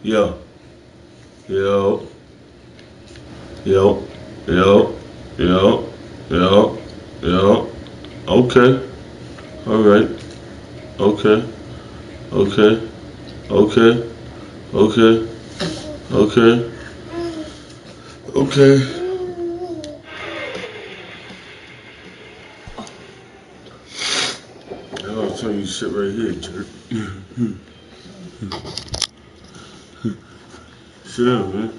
Yo. Yo. Yo. Yo. Yo. Yo. Yo. Okay. Alright. Okay. Okay. Okay. Okay. Okay. Okay. I'll tell you sit right here, jerk. Sit down, man.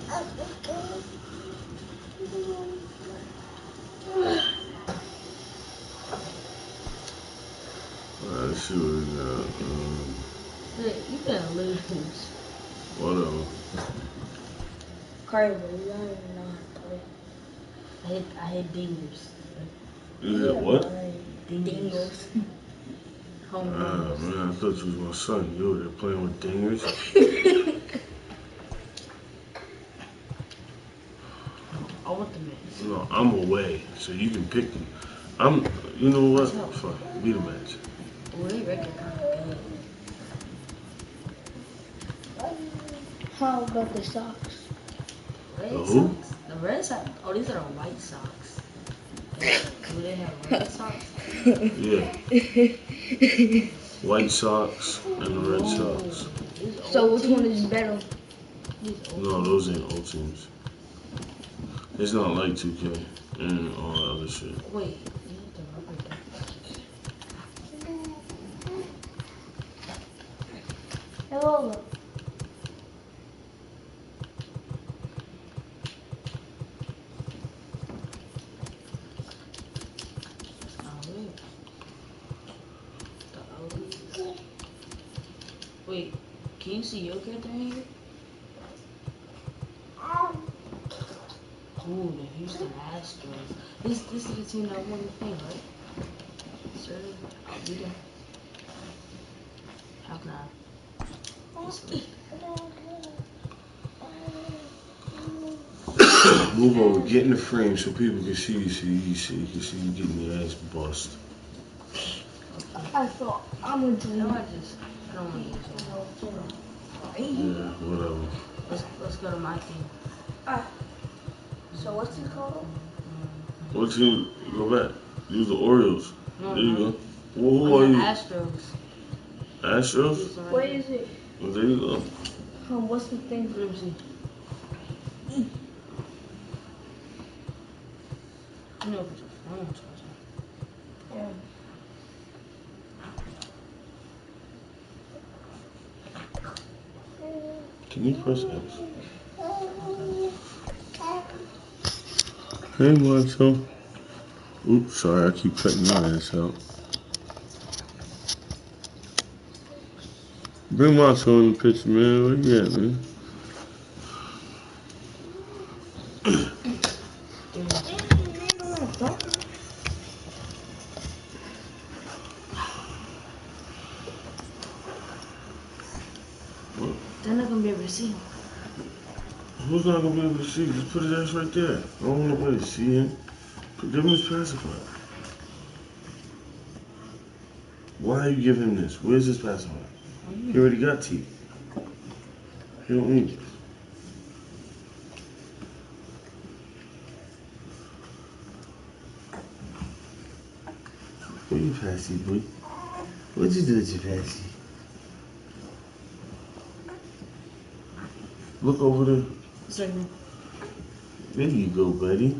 Alright, let's see what we got. Hey, you gotta lose. Whatever. Carver, you don't even know how to play. I hit dingers. You hit what? Dingers. Home Ah, runs. man, I thought you was my son. You over there playing with dingers? I want the match. No, I'm away, so you can pick them. You know what? Fuck, be the match. Well, they reckon kind of good. How about the socks? Red The who? Sox? The Red Sox? Oh, these are the White Sox. Do they have Red Sox? Yeah. White Sox and the Red Sox. So which one is better? No, those ain't old teams. It's not like 2K and all that other shit. Wait, you have to rubber duck. Hello. Wait, can you see your character in here? Ooh, the Houston Astros. This is the team that won the thing, right? Sir, I'll be there. How can I? Move over, get in the frame so people can see you, can see you getting your ass bust. I thought I'm gonna do I don't want to use it. Yeah, whatever. Let's go to my team. So what's it called? What team? Go back. Use the Orioles. No, There you go. Well, who I'm are the you? Astros. Astros? Where is it? Well, there you go. What's the thing? Let me see. You know, put your phone charger. Yeah. Can you press X? Hey, Macho. Oops, sorry, I keep cutting your ass out. Bring Macho in the picture, man. Where you at, man? They're not gonna be able to see him. Who's not gonna be able to see? Just put his ass right there. I don't want nobody to see him. Give him his pacifier. Why you give him this? Where's his pacifier? He already got teeth. He don't need it. Where you passy, boy? What'd you do with your passy? Look over there. Sorry. There you go, buddy.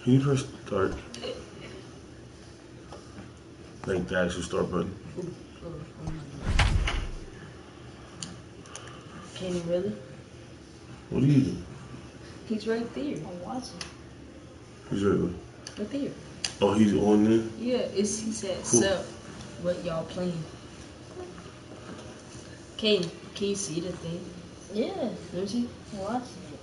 Can you press start? Like the actual start button. Can he really? What do you do? He's right there. I'm watching. He's right there. Right there. Oh, he's on there? Yeah, he said, Cool. so, what y'all playing? Can you see the thing? Yeah. Let me see. Watching it.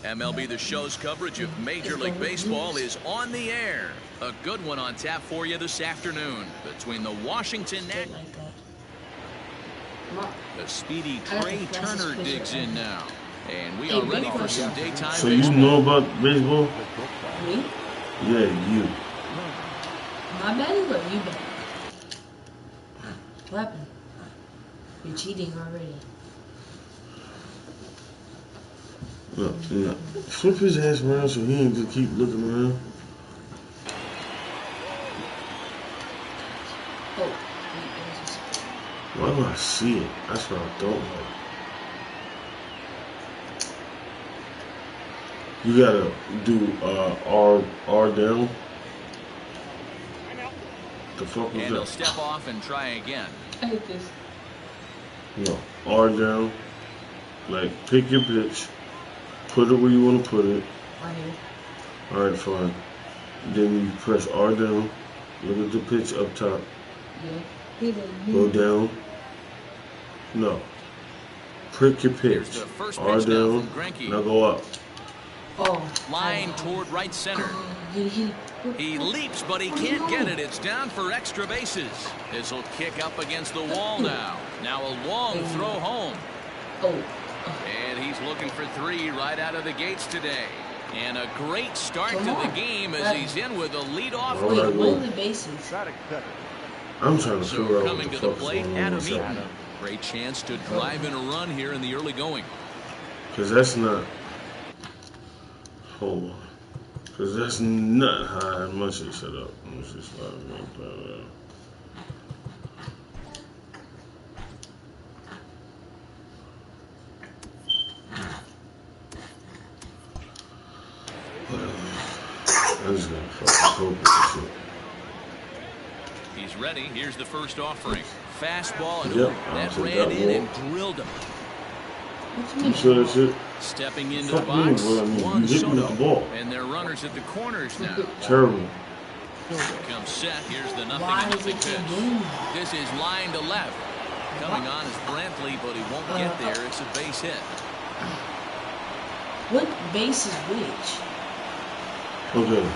MLB The Show's coverage of Major League Baseball is on the air. A good one on tap for you this afternoon between the Washington Nationals. Like that. The speedy Trey Turner digs in now. And we are ready for some daytime So baseball. you know about baseball? Me? Yeah, you. My betting or you bet? What happened? You're cheating already. No, no. Flip his ass around so he ain't just keep looking around. Oh. Why do I see it? That's what I don't know. You gotta do R down. The fuck was And he'll that? step off and try again. I hate this. No, R down. Like pick your pitch, put it where you want to put it. Right here. All right, fine. Then you press R down. Look at the pitch up top. Yeah. Go down. No. Prick your pitch. Here's the first R pitch now down. from Greinke. Now go up. Oh. Line toward right center. He leaps, but he can't get it. It's down for extra bases. This will kick up against the wall now. Now a long throw home. Oh. And he's looking for 3 right out of the gates today. And a great start to the game as he's in with a leadoff All lead. right, Wait, the bases. I'm trying to figure So out coming what to the the fuck's plate, going on Adam inside. Eaton. Great chance to drive in a run here in the early going. Because that's not... Hold on. Because that's not how I must have set up. Let's just start make that up. I'm just gonna fucking hope this shit. He's ready. Here's the first offering. Fastball, and Yep, that I'll take ran that in ball. and drilled him. You sure that shit? Stepping into Fuck the me, box, bro. I mean, Juan you hit me with Soto. the ball. And they're runners at the corners now. Terrible. Comes set. Here's the Why is nothing it pitch. doing? This is line to left. Coming on is Brantley, but he won't get there. It's a base hit. What base is which? Okay.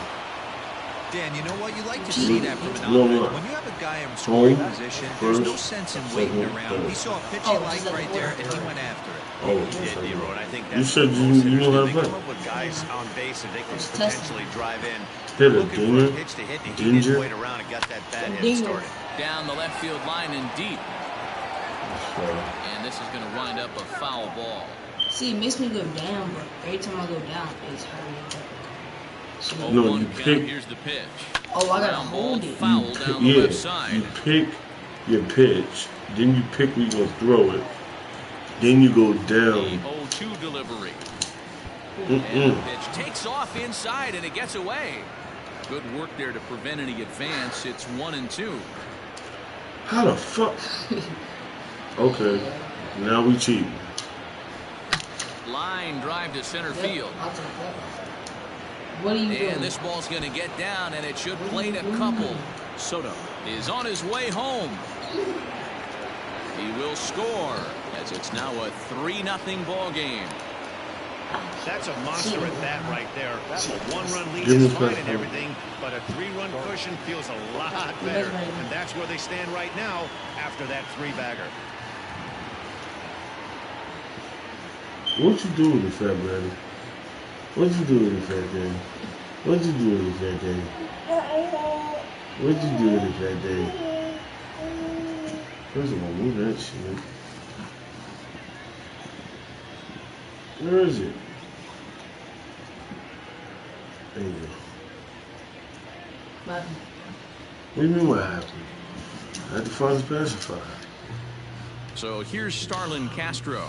Dan, you know what? You like to see that from an No, outfield. no. When you have a guy in scoring Home, position, there's no first, sense in waiting second, around. third. He saw a pitch Oh, he liked this is right there, and he order. went after it. Oh, He did, D-Road, and I think you that's said what you most know hitters how do. to They play. come up with guys on base that they can It's potentially drive in. Hit a Looking for dinger, a pitch to hit, and he ginger. didn't wait around and got that bat hit Dinger. started. Down the left field line and deep. And this is going to wind up a foul ball. See, it makes me go down, but every time I go down, it's hurting. So, No, 0-1 you count. pick- Here's the pitch. oh, I gotta Ground ball hold it. foul You down the left side. you pick your pitch, then you pick where you're going to throw it, then you go The down. 0-2 delivery. And the pitch takes off inside, and it gets away. Good work there to prevent any advance. It's 1-2. How the fuck? Okay, now we cheating. Line drive to center field. I'll take that. What are you doing? And this ball's going to get down, and it should plate a couple. Soto is on his way home. He will score, as it's now a 3-0 ball game. That's a monster at that right there. A one-run lead Give me is fine that and phone. everything, but a 3-run cushion feels a lot better. And that's where they stand right now after that 3-bagger. What you do with the fat buddy? What you do with the fat thing? What you do with the fat thing? What you do with the fat thing? First of all, move that shit. Where is it? There you go. But What do you mean what happened? I had to find the pacifier. So here's Starlin Castro.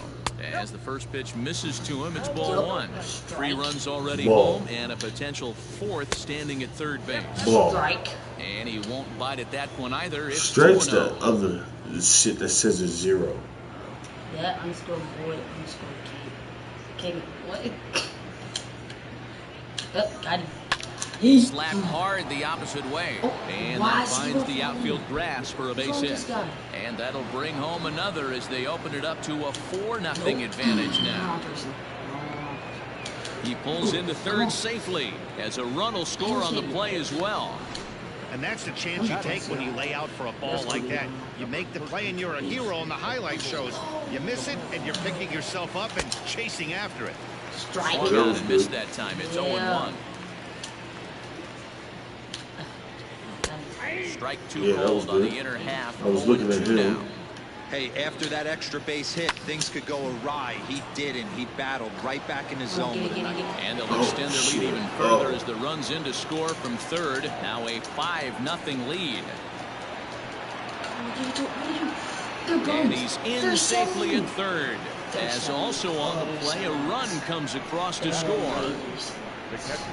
As the first pitch misses to him, it's ball 1. 3 runs already Ball. home, and a potential 4th standing at third base. Ball. strike. And he won't bite at that one either. It's Stretch 2-0. that other shit that says a 0. Yeah, underscore boy, underscore king. What? Oh, got him. Slapped hard the opposite way. And why that is he finds the going outfield grass for a base hit. This guy. And that'll bring home another as they open it up to a 4-0 advantage now. He pulls into third safely as a run will score on the play as well. And that's the chance you take when you lay out for a ball like that. You make the play and you're a hero on the highlight shows. You miss it and you're picking yourself up and chasing after it. Strike. Swung on and missed that time. It's 0-1. Strike two Yeah, that was called on good. the inner half. I was looking at 0-2 him. now. Hey, after that extra base hit, things could go awry. He didn't. He battled right back in his zone with a night. And they'll extend their lead even further as the runs in to score from third. Now a 5-0 lead. And he's in safely at third. As also on the play, a run comes across to score.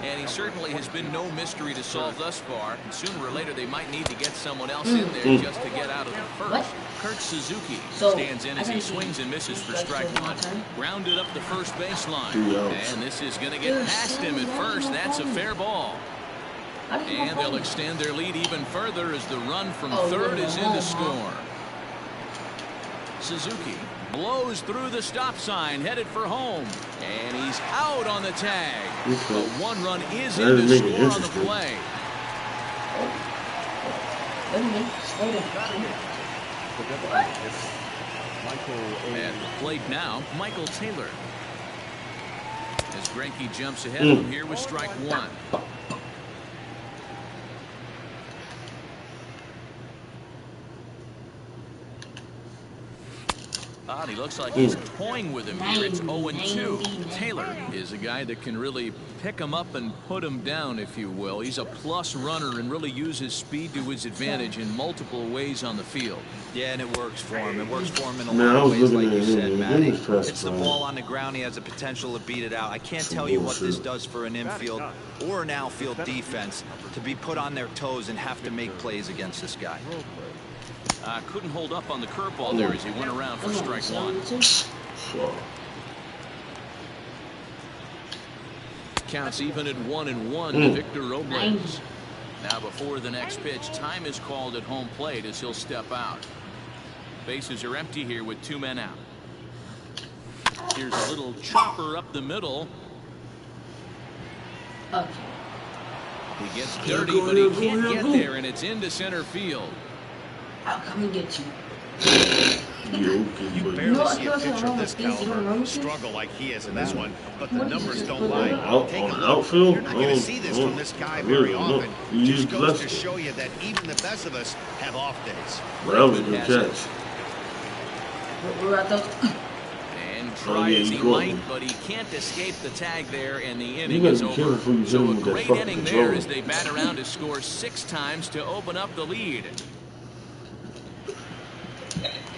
And he certainly has been no mystery to solve thus far. And sooner or later, they might need to get someone else in there just to get out of the first. Kurt Suzuki stands in as he swings and misses for strike one. Grounded up the first baseline. And this is going to get past him at first. That's a fair ball. And they'll extend their lead even further as the run from third is in to score. Suzuki blows through the stop sign, headed for home. And he's out on the tag. A one run is in to score on the play. At the plate now, Michael Taylor. As Greinke jumps ahead of him here with strike one. He looks like he's toying with him here. It's 0-2. Taylor is a guy that can really pick him up and put him down, if you will. He's a plus runner and really uses speed to his advantage in multiple ways on the field. Yeah, and it works for him. It works for him in a lot of ways, like you said, Matty. It's the ball on the ground. He has the potential to beat it out. I can't tell you what this does for an infield or an outfield defense to be put on their toes and have to make plays against this guy. Couldn't hold up on the curveball there as he went around for strike one. Counts even at 1-1 to Victor Robles. Now before the next pitch, time is called at home plate as he'll step out. Bases are empty here with 2 men out. Here's a little chopper up the middle. He gets dirty, but he can't get there, and it's into center field. I'll come and get you. You barely see a pitcher of this caliber struggle like he is in this one, but the numbers don't lie. Take a look. Outfield? You're not going to see this from this guy very often. Just goes to show you that even the best of us have off days. That was a good catch. We're at the... And try as he might, but he can't escape the tag there, and the inning is over. So a great inning there as they bat around to score 6 times to open up the lead.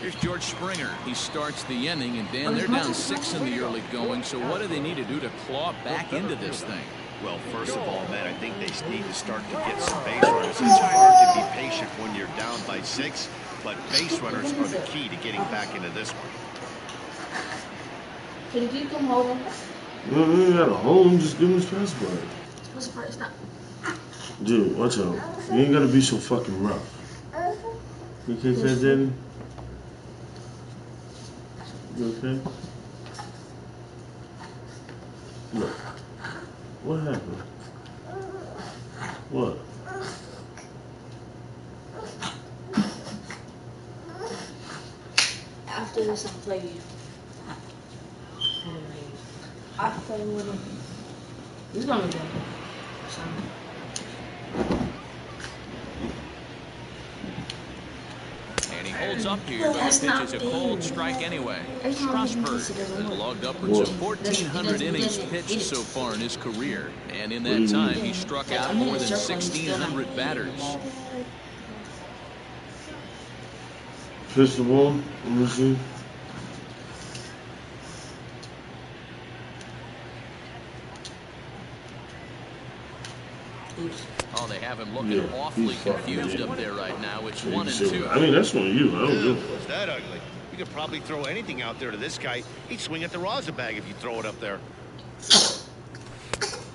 Here's George Springer. He starts the inning, and Dan, they're down 6 in the early going. So what do they need to do to claw back into this thing? Well, first of all, Matt, I think they need to start to get some base runners. It's hard to be patient when you're down by 6, but base runners are the key to getting back into this one. Can you come home? No, you ain't got a home. Just give him his passport. What's the first time? Dude, watch out. You ain't gotta be so fucking rough. You okay, Fat Daddy? You okay? Look. What happened? What? After this, I'll play you. I play with him. He's gonna go. And he holds up here, but the pitch is a cold strike anyway. Strasburg has logged upwards of 1,400 innings pitched so far in his career. And in that time, he struck out more than 1,600 batters. Pitch the ball. Let me see. Oh, they have him looking awfully confused up there right now. It's 1-2. I mean, that's on you. I don't know. Was that ugly? You could probably throw anything out there to this guy. He'd swing at the rosin bag if you throw it up there.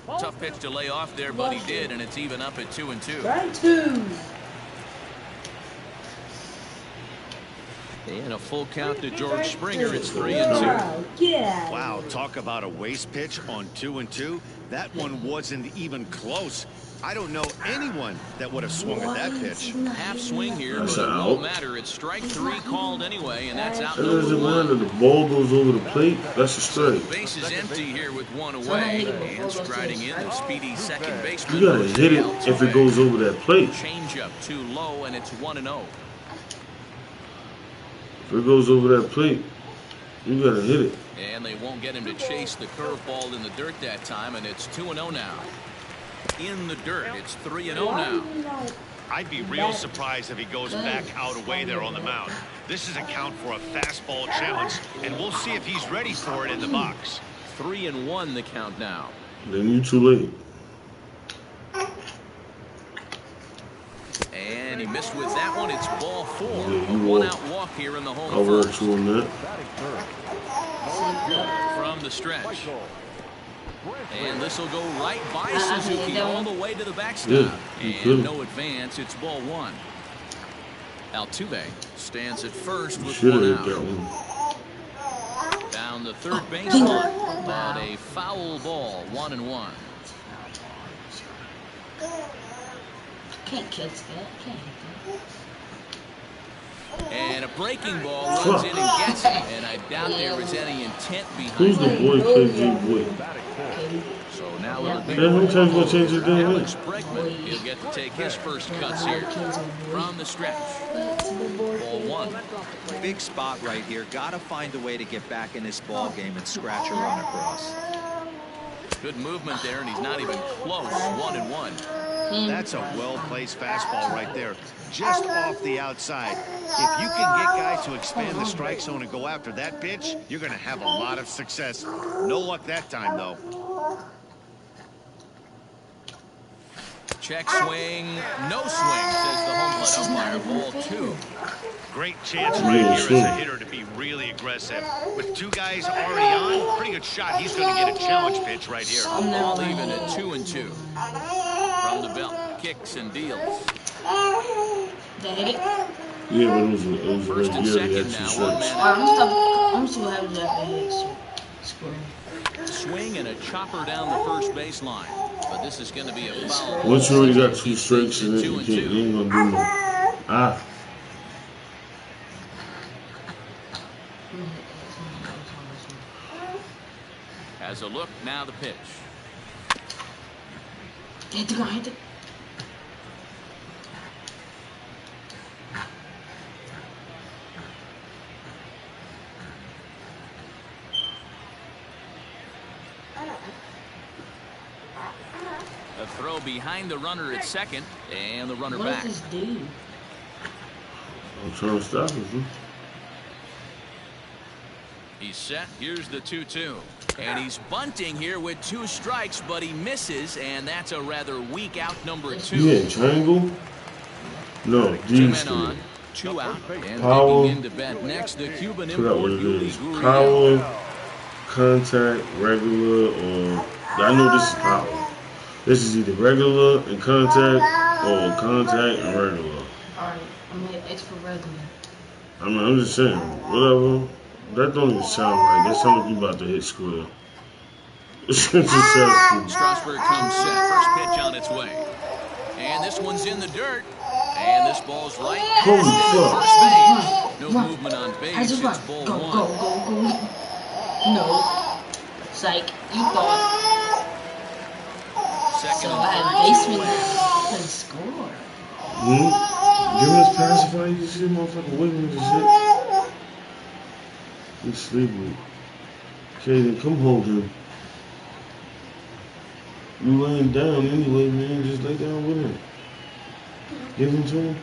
Tough pitch to lay off there, but he did, and it's even up at 2-2. Right 2. And a full count to George Springer. It's 3-2. Wow, talk about a waste pitch on 2-2. That one wasn't even close. I don't know anyone that would have swung at that pitch. Half swing here, but it won't matter. It's strike 3 called anyway, and that's out That number doesn't 1. matter. The ball goes over the plate. That's a So the strike. base is empty here with 1 away, and striding in the speedy second baseman. You gotta hit it if it goes over that plate. Change up too low, and it's 1-0. If it goes over that plate, you gotta hit it. And they won't get him to chase the curveball in the dirt that time, and it's 2-0 now. In the dirt, it's 3-0 now. I'd be real surprised if he goes back out away there on the mound. This is a count for a fastball challenge, and we'll see if he's ready for it in the box. 3-1 the count now. Then you too late. And he missed with that one. It's ball 4. Yeah, A one-out walk here in the home I'll work first. you on that. From the stretch. And this will go right by Suzuki all the way to the backstop. And no advance. It's ball 1. Altuve stands at first with 1 out. Down the third baseline, but a foul ball, 1-1. Can't catch that. Can't hit And a breaking ball runs in and gets it, and I doubt there was any intent behind Who's the it. boy KJ Boy? So now it'll be Yeah, sometimes we'll change it down. Alex Bregman. He'll get to take his first cuts here from the stretch. Ball 1. Big spot right here. Got to find a way to get back in this ball game and scratch a run across. Good movement there, and he's not even close. 1-1. That's a well-placed fastball right there, just off the outside. If you can get guys to expand the strike zone and go after that pitch, you're going to have a lot of success. No luck that time, though. Check swing, no swing, says the home plate umpire. Ball 2. Great chance right here as a hitter to be really aggressive. With 2 guys already on, pretty good shot. He's going to get a challenge pitch right here. All even at 2-2. From the belt, kicks and deals. They hit it. Yeah, but it was First and second now, 1 man out. I'm still having that hit. Swing and a chopper down the first baseline. But this is going to be a foul. Once you already got 2 strikes in it, you ain't gonna do no. Ah. Has a look, now the pitch. Hit the ground, hit the... A throw behind the runner at second, and the runner What back. does this do? I'm trying to stop it, dude. He's set. Here's the 2-2. And he's bunting here with 2 strikes, but he misses, and that's a rather weak out number 2. Yeah, triangle? No, 2 these men 3. on, 2 out. And Power. digging into bat next, the Cuban Forgot import what it Yuli is. Gurriel. Power, contact, regular, or... I know this is power. This is either regular and contact, or contact and regular. Alright, I'm gonna hit X for regular. I mean, I'm just saying, whatever. That don't even sound right. That sounds like you about to hit square. It just sounds stupid. Strasburg comes set. First pitch on its way. And this one's in the dirt. And this ball's right Holy past fuck. first base. No Run. movement on I base. just It's run. ball Go, 1. go, go, go. No. Psych. You thought. Second So and I had third. basement couldn't score. Give him this pacifier. You see motherfucker wiggling this shit. He's sleeping. Okay, then come hold him. You laying down anyway, man. Just lay down with him. Give him to him.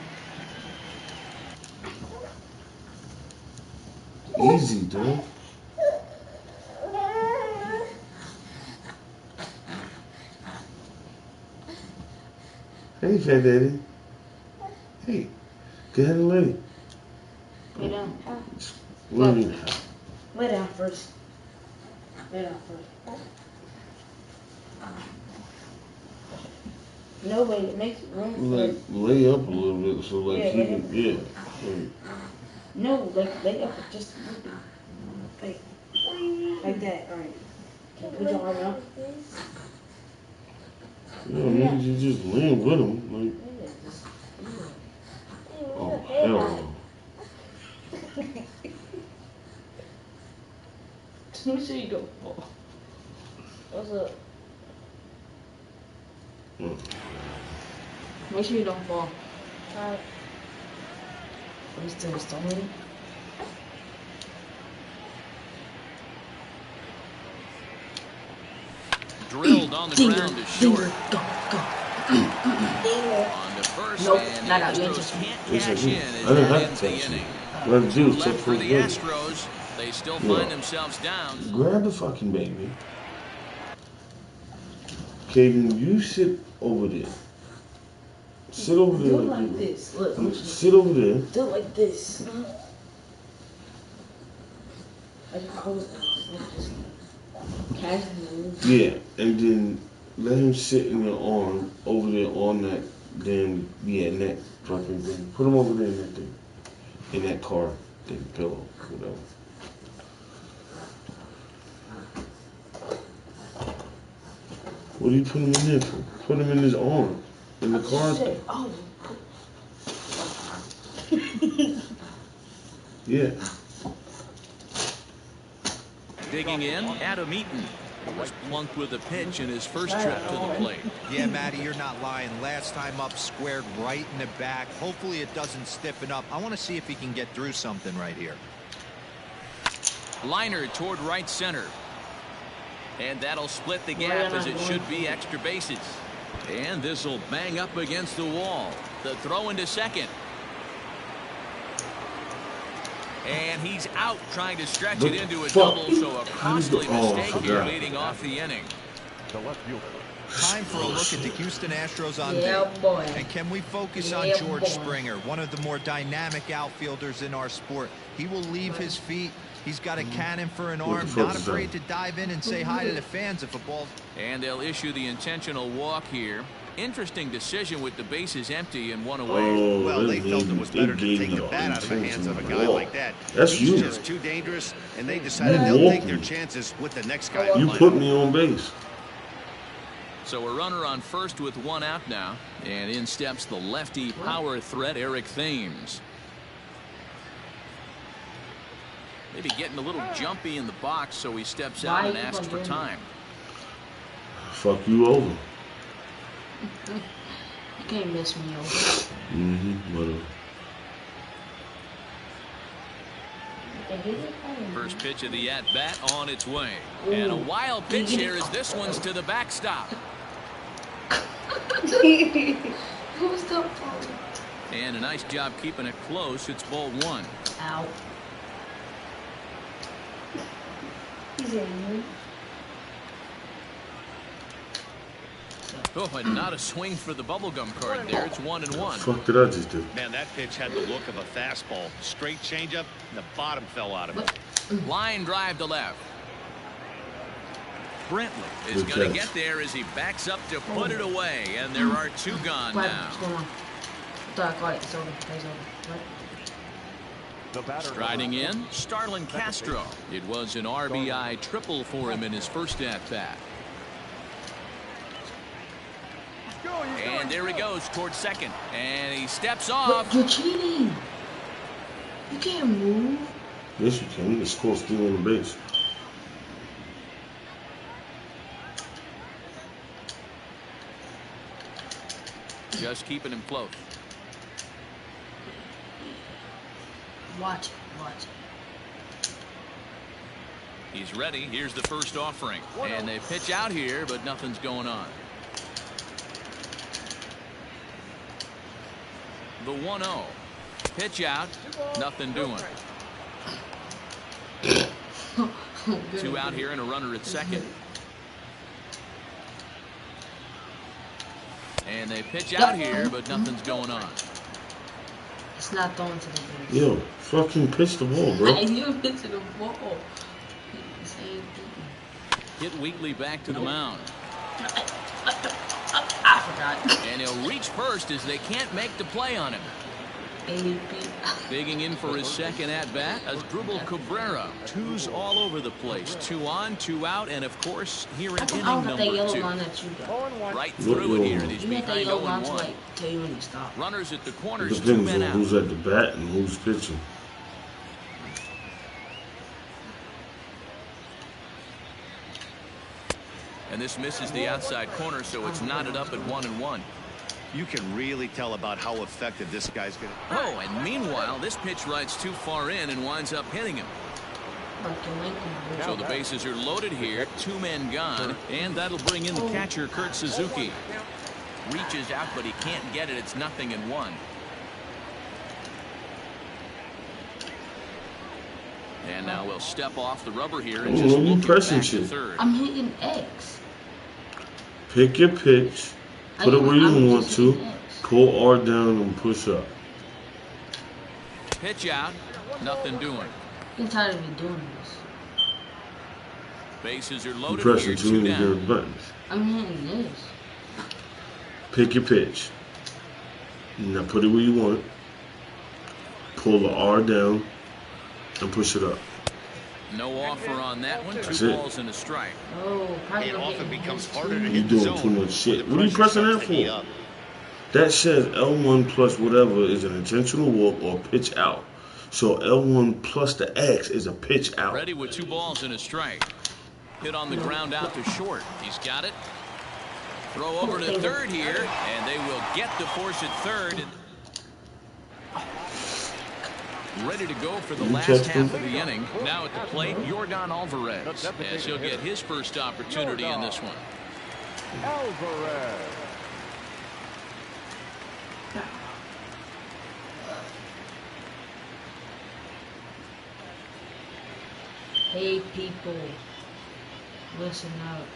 Easy, dude. Hey, Fat Daddy. Hey, go ahead and lay. Lay down. What do you mean? Lay down first. Lay down first. No, wait, it makes room Like, lay up a little bit so like Yeah, he can, yeah. No, like lay up just a little bit. Like that, alright. Okay, put your arm out. You know, niggas, you just land with them. Like, oh, hell no. Make sure you don't fall. What's up? Make sure you don't fall. Alright. Are we still installing? Drilled on the ground is short. Go. On the first, Nope, and not the out. You ain't Astros touching me. can't cash in as I didn't that have ends to the touch you. inning. What I do is Left check for for the the baby. Astros. They still Yeah. find themselves down. Grab the fucking baby. Caden, you sit over there. Sit over there. Do it like this. Look, Sit over there. do it like this. I was just casually. Yeah, and then let him sit in your arm over there on that damn, in that fucking thing. Put him over there in that thing. In that car thing, pillow, whatever. What are you putting him in there for? Put him in his arm. In the car thing. Oh. Yeah. Digging in, Adam Eaton was plunked with a pitch in his first trip to the plate. Yeah, Matty, you're not lying. Last time up, squared right in the back. Hopefully it doesn't stiffen up. I want to see if he can get through something right here. Liner toward right center. And that'll split the gap as it should be extra bases. And this will bang up against the wall. The throw into second. And he's out trying to stretch it into a double, so a costly mistake here leading off the inning. Time for a look at the Houston Astros on Yeah, boy. And can we focus on Yeah, George boy. Springer, one of the more dynamic outfielders in our sport. He will leave his feet. He's got a cannon for an arm, not afraid to dive in and say hi to the fans if a ball. And they'll issue the intentional walk here. Interesting decision with the bases empty and one away. Oh, Well, they felt it was better to take the bat out of the hands of a guy like that. That's He's you. just too dangerous, and they decided You they'll walked take their me. chances with the next guy. You put me on base. So a runner on first with one out now. And in steps the lefty power threat, Eric Thames. Maybe getting a little jumpy in the box, so he steps out and asks for time. Fuck you over. You can't mess me over. Whatever. First pitch of the at-bat on its way. And a wild pitch here as this one's to the backstop. Who's the phone? And a nice job keeping it close. It's ball one. Ow. He's in. Oh, and not a swing for the bubblegum card there. It's 1-1. Fuck did I just do? Man, that pitch had the look of a fastball. Straight changeup, and the bottom fell out of it. Line drive to left. Brentley is Good going to catch. get there as he backs up to put it away. And there are two gone now. What's going on? I thought I caught it. It's over. It's over. Right? Striding in, Starlin Castro. It was an RBI triple for him in his first at-bat. And there he goes towards second. And he steps off. But you're cheating. You can't move. Yes, you can. You can score still on the base. Just keeping him close. Watch it. He's ready. Here's the first offering. And they pitch out here, but nothing's going on. The 1-0. Pitch out. Nothing doing. Two out here and a runner at second. And they pitch out here, but nothing's going on. It's not going to the base. Yo, fucking pitch the ball, bro. You hit to the ball. Hit Wheatley back to the mound. I forgot. And he'll reach first as they can't make the play on him. Digging in for his second at-bat as Dribble Cabrera. Twos all over the place. 2 on, 2 out, and of course, here in inning number 2. Right through it here, and he's behind 0-1. Runners at the corners, 2 men out. Who's at the bat and who's pitching. And this misses the outside corner, so it's knotted up at 1-1. You can really tell about how effective this guy's going to be. Oh, and meanwhile, this pitch rides too far in and winds up hitting him. So the bases are loaded here, 2 men gone, and that'll bring in the catcher, Kurt Suzuki. Reaches out, but he can't get it. It's 0-1. And now we'll step off the rubber here and just look back to third. I'm hitting X. Pick your pitch. Put it where you want to. Pull R down and push up. Pitch out. Nothing doing. I'm tired of you doing this. Bases are loaded. You're pressing too many buttons. I'm hitting this. Pick your pitch. Now put it where you want. Pull the R down and push it up. No offer on that one. That's 2 it. balls and a strike. Oh, It often becomes harder to You're hit the doing too zone. much shit. What are you pressing that for? That says L1 plus whatever is an intentional walk or pitch out. So L1 plus the X is a pitch out. Ready with 2 balls and a strike. Hit on the ground out to short. He's got it. Throw over to third here, and they will get the force at third. Ready to go for the last half of the inning. Now at the plate, Yordan Alvarez, as he'll get his first opportunity in this one. Alvarez. Hey people, listen up.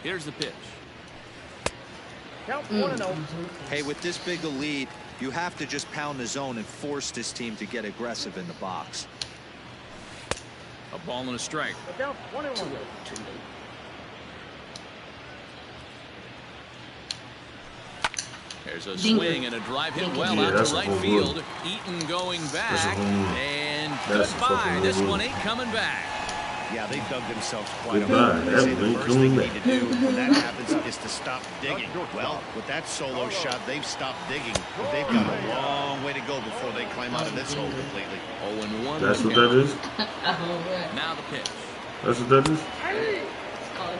Here's the pitch. Count 1-0. Hey, with this big a lead, you have to just pound the zone and force this team to get aggressive in the box. A ball and a strike. Count 1-1. There's a swing and a drive hit well out to right field. Eaton going back. And goodbye. This one ain't coming back. Yeah, they dug themselves quite a Goodbye. bit. They say That the ain't first thing you coming need to do when that happens is to stop digging. Well, with that solo shot, they've stopped digging. But they've got a long way to go before they climb out of this hole completely. 0-1. That's what that is? Now the pitch. That's what that is? It's called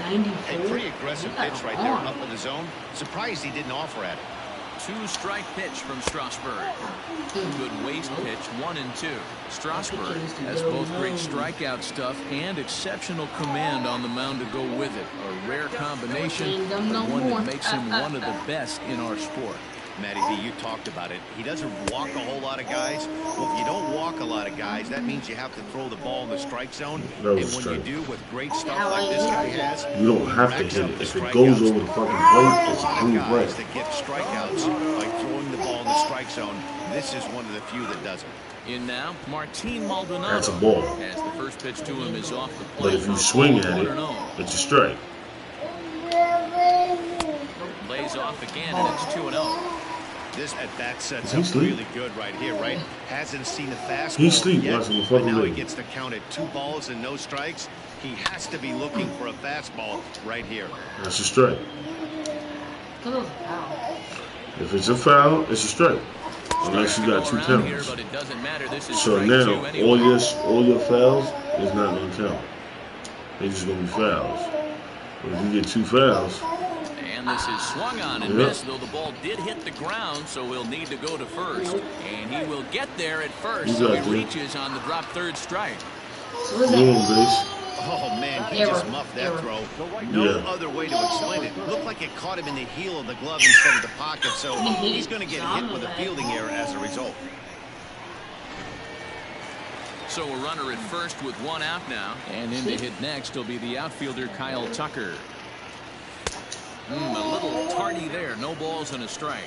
94. A pretty aggressive pitch right there up in the zone. Surprised he didn't offer at it. 2-strike pitch from Strasburg. Good waste pitch, 1 and 2. Strasburg has both great strikeout stuff and exceptional command on the mound to go with it. A rare combination, but one that makes him one of the best in our sport. Matty V, you talked about it. He doesn't walk a whole lot of guys. Well, if you don't walk a lot of guys, that means you have to throw the ball in the strike zone. And when you do with great stuff like this guy has, you don't have to hit it. If it goes over the fucking plate, it's a clean play. Guys that get strikeouts by throwing the ball in the strike zone, this is one of the few that doesn't. In now, Martin Maldonado. That's a ball. As the first pitch to him is off the plate. But if you swing at it, it's a strike. Lays off again, and it's 2-0. This at-bat sets up really good right here, right? Hasn't seen a fastball He's sleep yet, watching the but fucking now he movie. gets to count at 2 balls and no strikes. He has to be looking for a fastball right here. That's a strike. If it's a foul, it's a strike. Unless you got 2 penalties. So now, all your fouls is not going to count. They're just going to be fouls. But if you get 2 fouls... And this is swung on and missed, though the ball did hit the ground, so he'll need to go to first. And he will get there at first, so he reaches on the drop third strike. Oh, man, he just muffed that throw. No other way to explain it. Looked like it caught him in the heel of the glove instead of the pocket, so he's going to get hit with a fielding error as a result. So a runner at first with 1 out now. And in to hit next will be the outfielder Kyle Tucker. A little tardy there. No balls and a strike.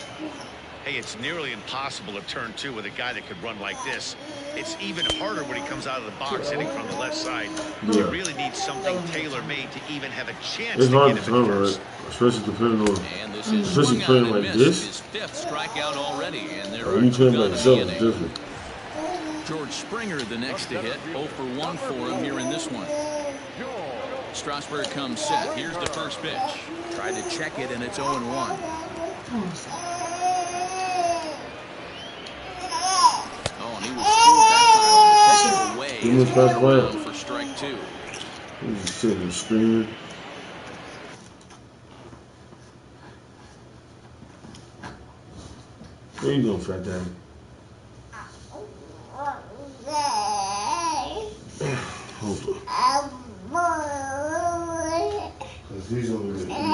Hey, it's nearly impossible to turn two with a guy that could run like this. It's even harder when he comes out of the box hitting from the left side. You really need something tailor-made to even have a chance It's to hard get to him at turn, first. right? Especially depending on, And this is especially swung playing on and like missed. this. His fifth strikeout already, and there When are you two playing by gone in the yourself, it's inning. different. George Springer, the next to hit, 0 for 1 for him here in this one. Strasburg comes set. Here's the first pitch. Tried to check it, and it's 0-1. Oh, and he was schooled that time on the pitch away. He was fast around for strike 2. He was just sitting there screaming. Where you going, Fat Daddy? Hold on. Because he's over there eating.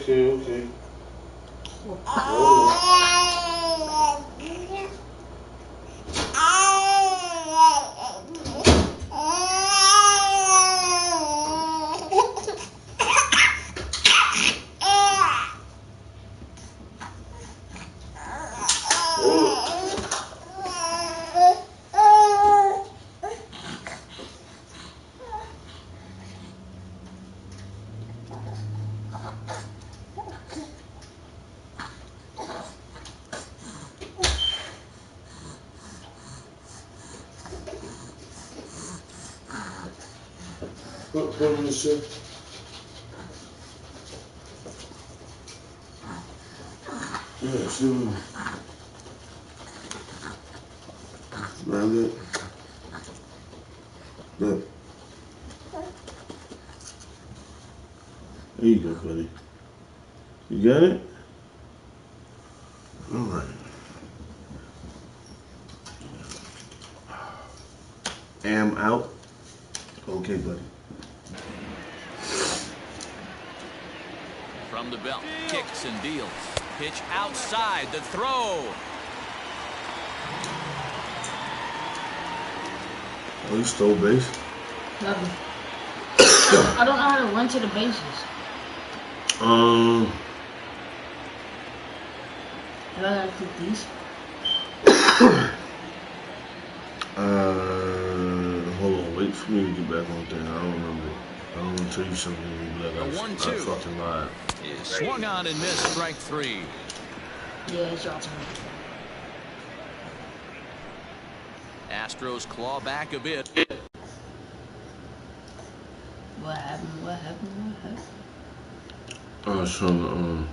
Okay. Put him in the shit. Yeah, see. Grab it. Look. There you go, buddy. You got it? All right. Am out. Okay, buddy. From the belt, kicks and deals. Pitch outside, the throw. Oh, you stole base? Nothing. I don't know how to run to the bases. Um. Do I gotta click these? Hold on. Wait for me to get back on thing. I don't remember. I don't want to tell you something and be like, I 1-2. fucking lied. Is swung on and missed, strike 3. Yeah, it's your turn. Astros claw back a bit. What happened? I was trying to,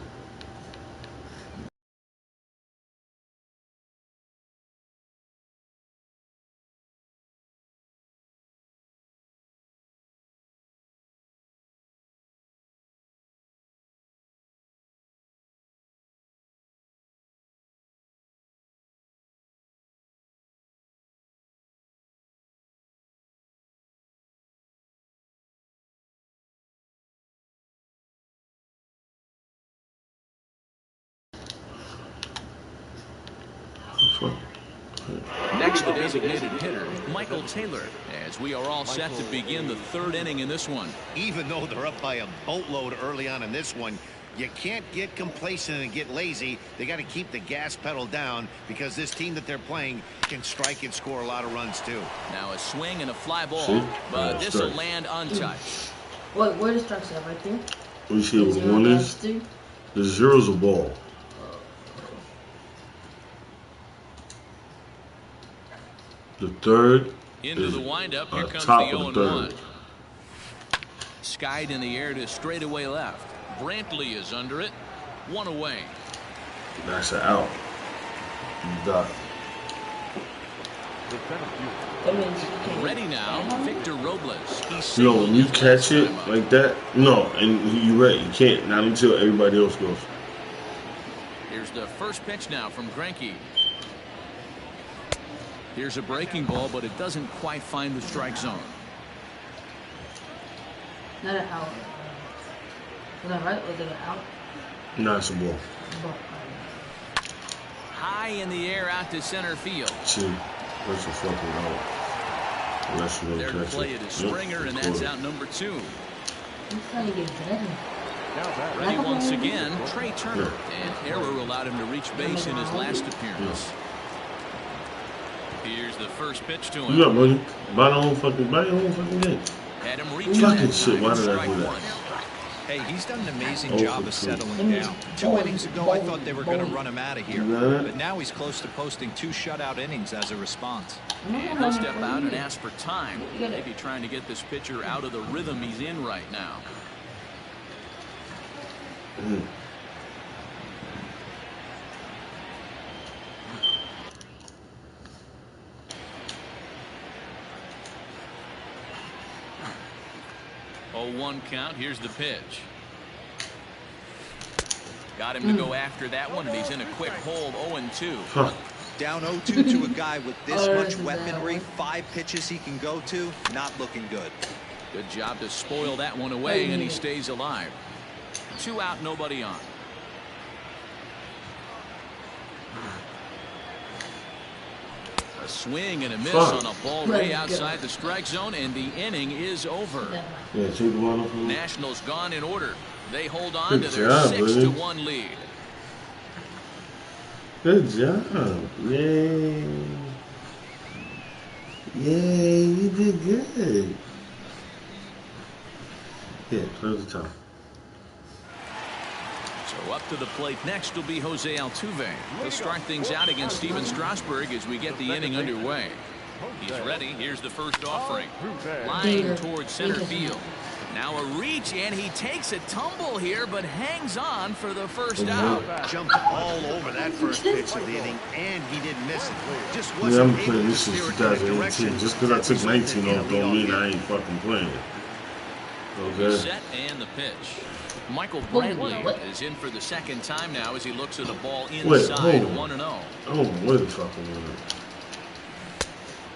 Next, the designated hitter, Michael Taylor, as we are all set to begin the third inning in this one. Even though they're up by a boatload early on in this one, you can't get complacent and get lazy. They got to keep the gas pedal down because this team that they're playing can strike and score a lot of runs too. Now a swing and a fly ball, See? but this will Strike. land untouched. Wait, where the strikes at? Right there? Let me see what one is. The zero's a ball. The third Into is the windup, here comes the top of the 0-1. third. Skied in the air to straightaway left. Brantley is under it. One away. That's an out. You got it. That means you can. Ready now, Victor Robles. He's No, when you singled his catch it last time up. like that, no, and you're right, you can't. Not until everybody else goes. Here's the first pitch now from Greinke. Here's a breaking ball, but it doesn't quite find the strike zone. Not an out. Was that right? Was it an out? Nah, it's a ball. Ball. High in the air out to center field. See, that's a fucking out. Unless you're There gonna to catch play it. it is Springer, and that's out number 2. He's trying to get better. Ready once again, Trey Turner. An error allowed him to reach base in his last appearance. Here's the first pitch to him. You got money. Buy your own fucking game. Had him reach Fucking shit, why did I do that? Hey, he's done an amazing Oh, job for of sure. settling down. 2 innings ago, I thought they were going to run him out of here. But now he's close to posting 2 shutout innings as a response. And he'll step out and ask for time. Maybe trying to get this pitcher out of the rhythm he's in right now. Mm. Oh, 1 count. Here's the pitch. Got him to go after that one, and he's in a quick hold, 0-2. Huh. Down 0-2 to a guy with this much weaponry, 5 pitches he can go to, not looking good. Good job to spoil that one away, and he stays alive. 2 out, nobody on. A swing and a miss on a ball way outside the strike zone, and the inning is over. Yeah, take the ball off. Nationals gone in order. They hold on Good to their job, 6-1 lead. Good job. Yay. Yay, you did good. Yeah, close the top. So up to the plate next will be Jose Altuve. He'll start things out against Steven Strasburg as we get the inning underway. He's ready. Here's the first offering. Lying towards center field. Now a reach, and he takes a tumble here, but hangs on for the first out. Jumped all over that first pitch of the inning, and he didn't miss it. Just Yeah, wasn't I'm able playing to this since steer it in the 2018. direction Just because I that took 19 resulted off in a don't mean leadoff I hit. ain't fucking playing it. He's Okay? set, and the pitch. Michael Brantley is in for the second time now as he looks at a ball inside 1-0. Oh, wait a fucking minute.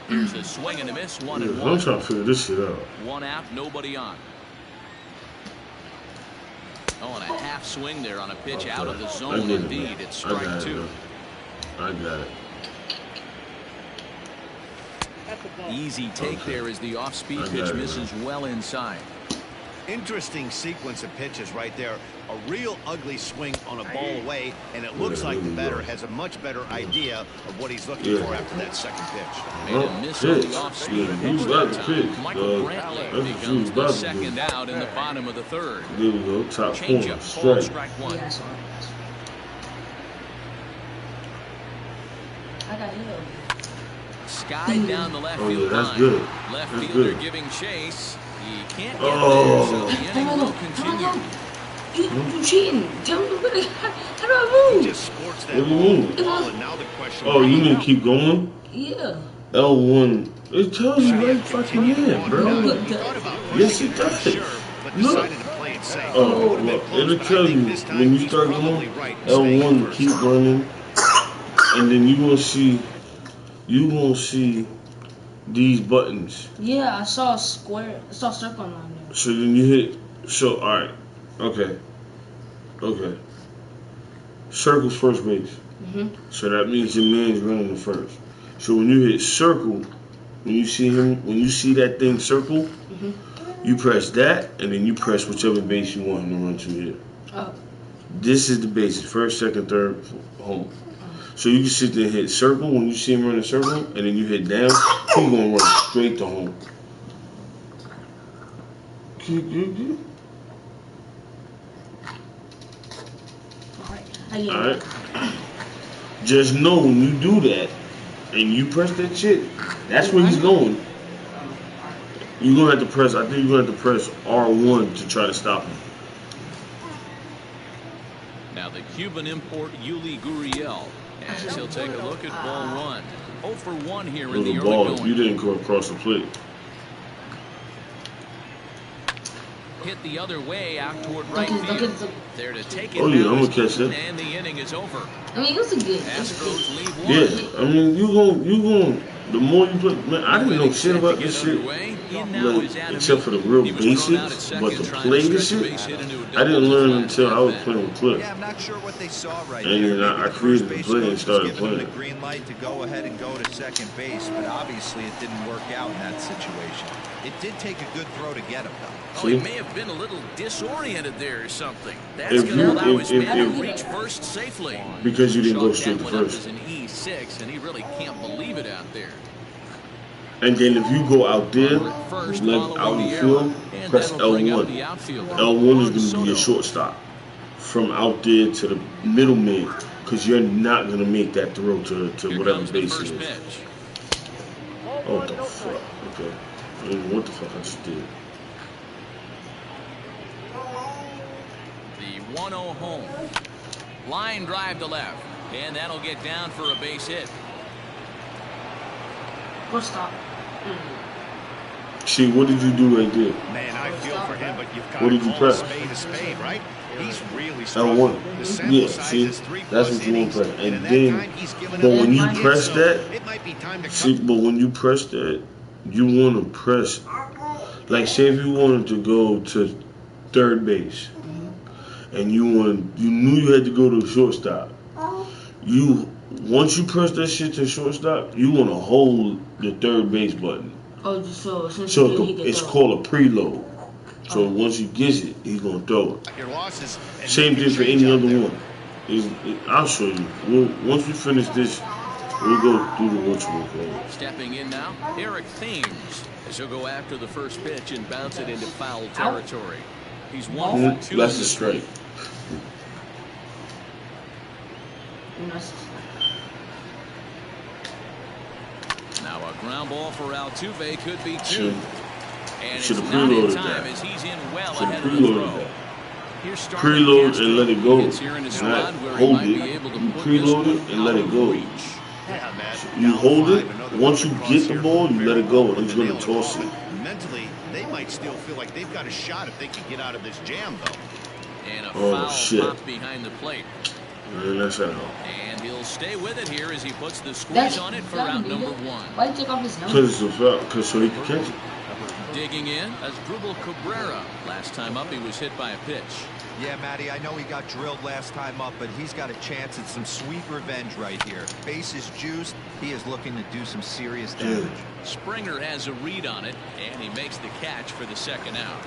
Here's a swing and a miss, 1-1. I'm trying to figure this shit out. 1 out, nobody on. Oh, and a half swing there on a pitch Okay. out of the I zone. get it, Indeed, man. it's I got strike it, 2. man. I got it. Easy take there as the off-speed I got pitch it, misses man. well inside. Interesting sequence of pitches right there. A real ugly swing on a ball away, and it looks like the batter has a much better idea of what he's looking for after that second pitch. Made a miss on the off-speed Yeah, pitch who's that about to time. pitch, Michael dog? Brantley That's what he becomes was the about to second do. out in the bottom of the third. There we go. Top corner. Changeup, called Strike. strike 1. Yeah, I saw it. I got hit. Skied down the left Oh, field yeah, that's line. good. Left That's fielder good. giving chase. He can't get Oh. there, so the inning will continue. You cheating. Tell me how do I He move? just scorched that What do you ball mean? to the ball, and now the question Oh, you mean keep going? Yeah. L1. It tells you right fucking there, bro. He thought about Yes, pushing it does. sure, but Look. decided to play it safe. Oh, Would've been look. close, It'll but I tell think you this time when you he's start probably going right in staying L1, first. keep running, and then you gonna see these buttons. Yeah, I saw a square. I saw a circle on there. So then you hit. So all right, okay. Circle's first base. So that means your man's running the first. So when you hit circle, when you see that thing circle, you press that, and then you press whichever base you want him to run to here. Oh. This is the bases, first, second, third, home. So you can sit there and hit circle when you see him run a circle, and then you hit down, he's gonna run straight to home. Alright. Just know when you do that and you press that shit, that's where he's going. You're gonna have to press, I think you're gonna have to press R1 to try to stop him. Now the Cuban import Yuli Gurriel As he'll take a look at ball one. 0 for 1 here in the the ball. early going. You didn't go across the plate. Hit the other way out toward right field. There to take it. Oh yeah, I'm gonna catch that. And the inning is over. I mean, it was a good. Astros leave one. Yeah, I mean, you gon' the more you play, man, I didn't know shit about this shit, like, except for the real basics, but to play this shit, I didn't learn until I was playing with Cliff. Yeah, I'm not sure what they saw right And there. then I created the play and started playing. The green light to go ahead and go to second base, but obviously it didn't work out in that situation. It did take a good throw to get him, though. Oh, he may have been a little disoriented there or something. That's going to allow his man to reach first safely. Because you didn't go straight to first. An E6, and he really can't believe it out there. And then if you go out there, like out in the field, press L1. L1 is going to be your shortstop. From out there to the middle mid, because you're not going to make that throw to whatever base it is. Oh, what the fuck? Okay. I don't know what the fuck I just did. The 1-0 home. Line drive to left. And that'll get down for a base hit. Go stop. See, what did you do right there? Man, I feel for him, but you've got What did to you call press? a spade, right? He's really strong. L1. Yeah, see, that's what you want to press. And then, but when you press that, see, but when you press that, you want to press, like, say if you wanted to go to third base, and you knew you had to go to shortstop. Once you press that shit to shortstop, you want to hold the third base button. Oh, so it's called a preload. So once he gets it, he's gonna throw it. Same thing for any other one. I'll show you. Once we finish this, we'll go through the ritual. Stepping in now, Eric Thames, as he'll go after the first pitch and bounce it into foul territory. He's 1 for 2. That's a strike. Now a ground ball for Altuve could be 2. Should And have it's not in preloaded time that. as he's in well Should ahead have of the preloaded throw. that. Here's starting Preload Castro. and let it go. Gets here in his Not spot where he hold might it. be able to You put preload this it and let it go. reach. You hold it. Once you get the ball, you let it go, and he's gonna toss it. Mentally, they might still feel like they've got a shot if they can get out of this jam, though. And a Oh, foul shit. popped behind the plate. And that's out. And he'll stay with it here as he puts the squeeze on it for round number 1. Why take off his number? Because it's a foul. Because so he can catch it. Digging in as Drupal Cabrera. Last time up, he was hit by a pitch. Yeah, Matty, I know he got drilled last time up, but he's got a chance at some sweet revenge right here. Base is juiced. He is looking to do some serious damage. Springer has a read on it, and he makes the catch for the second out.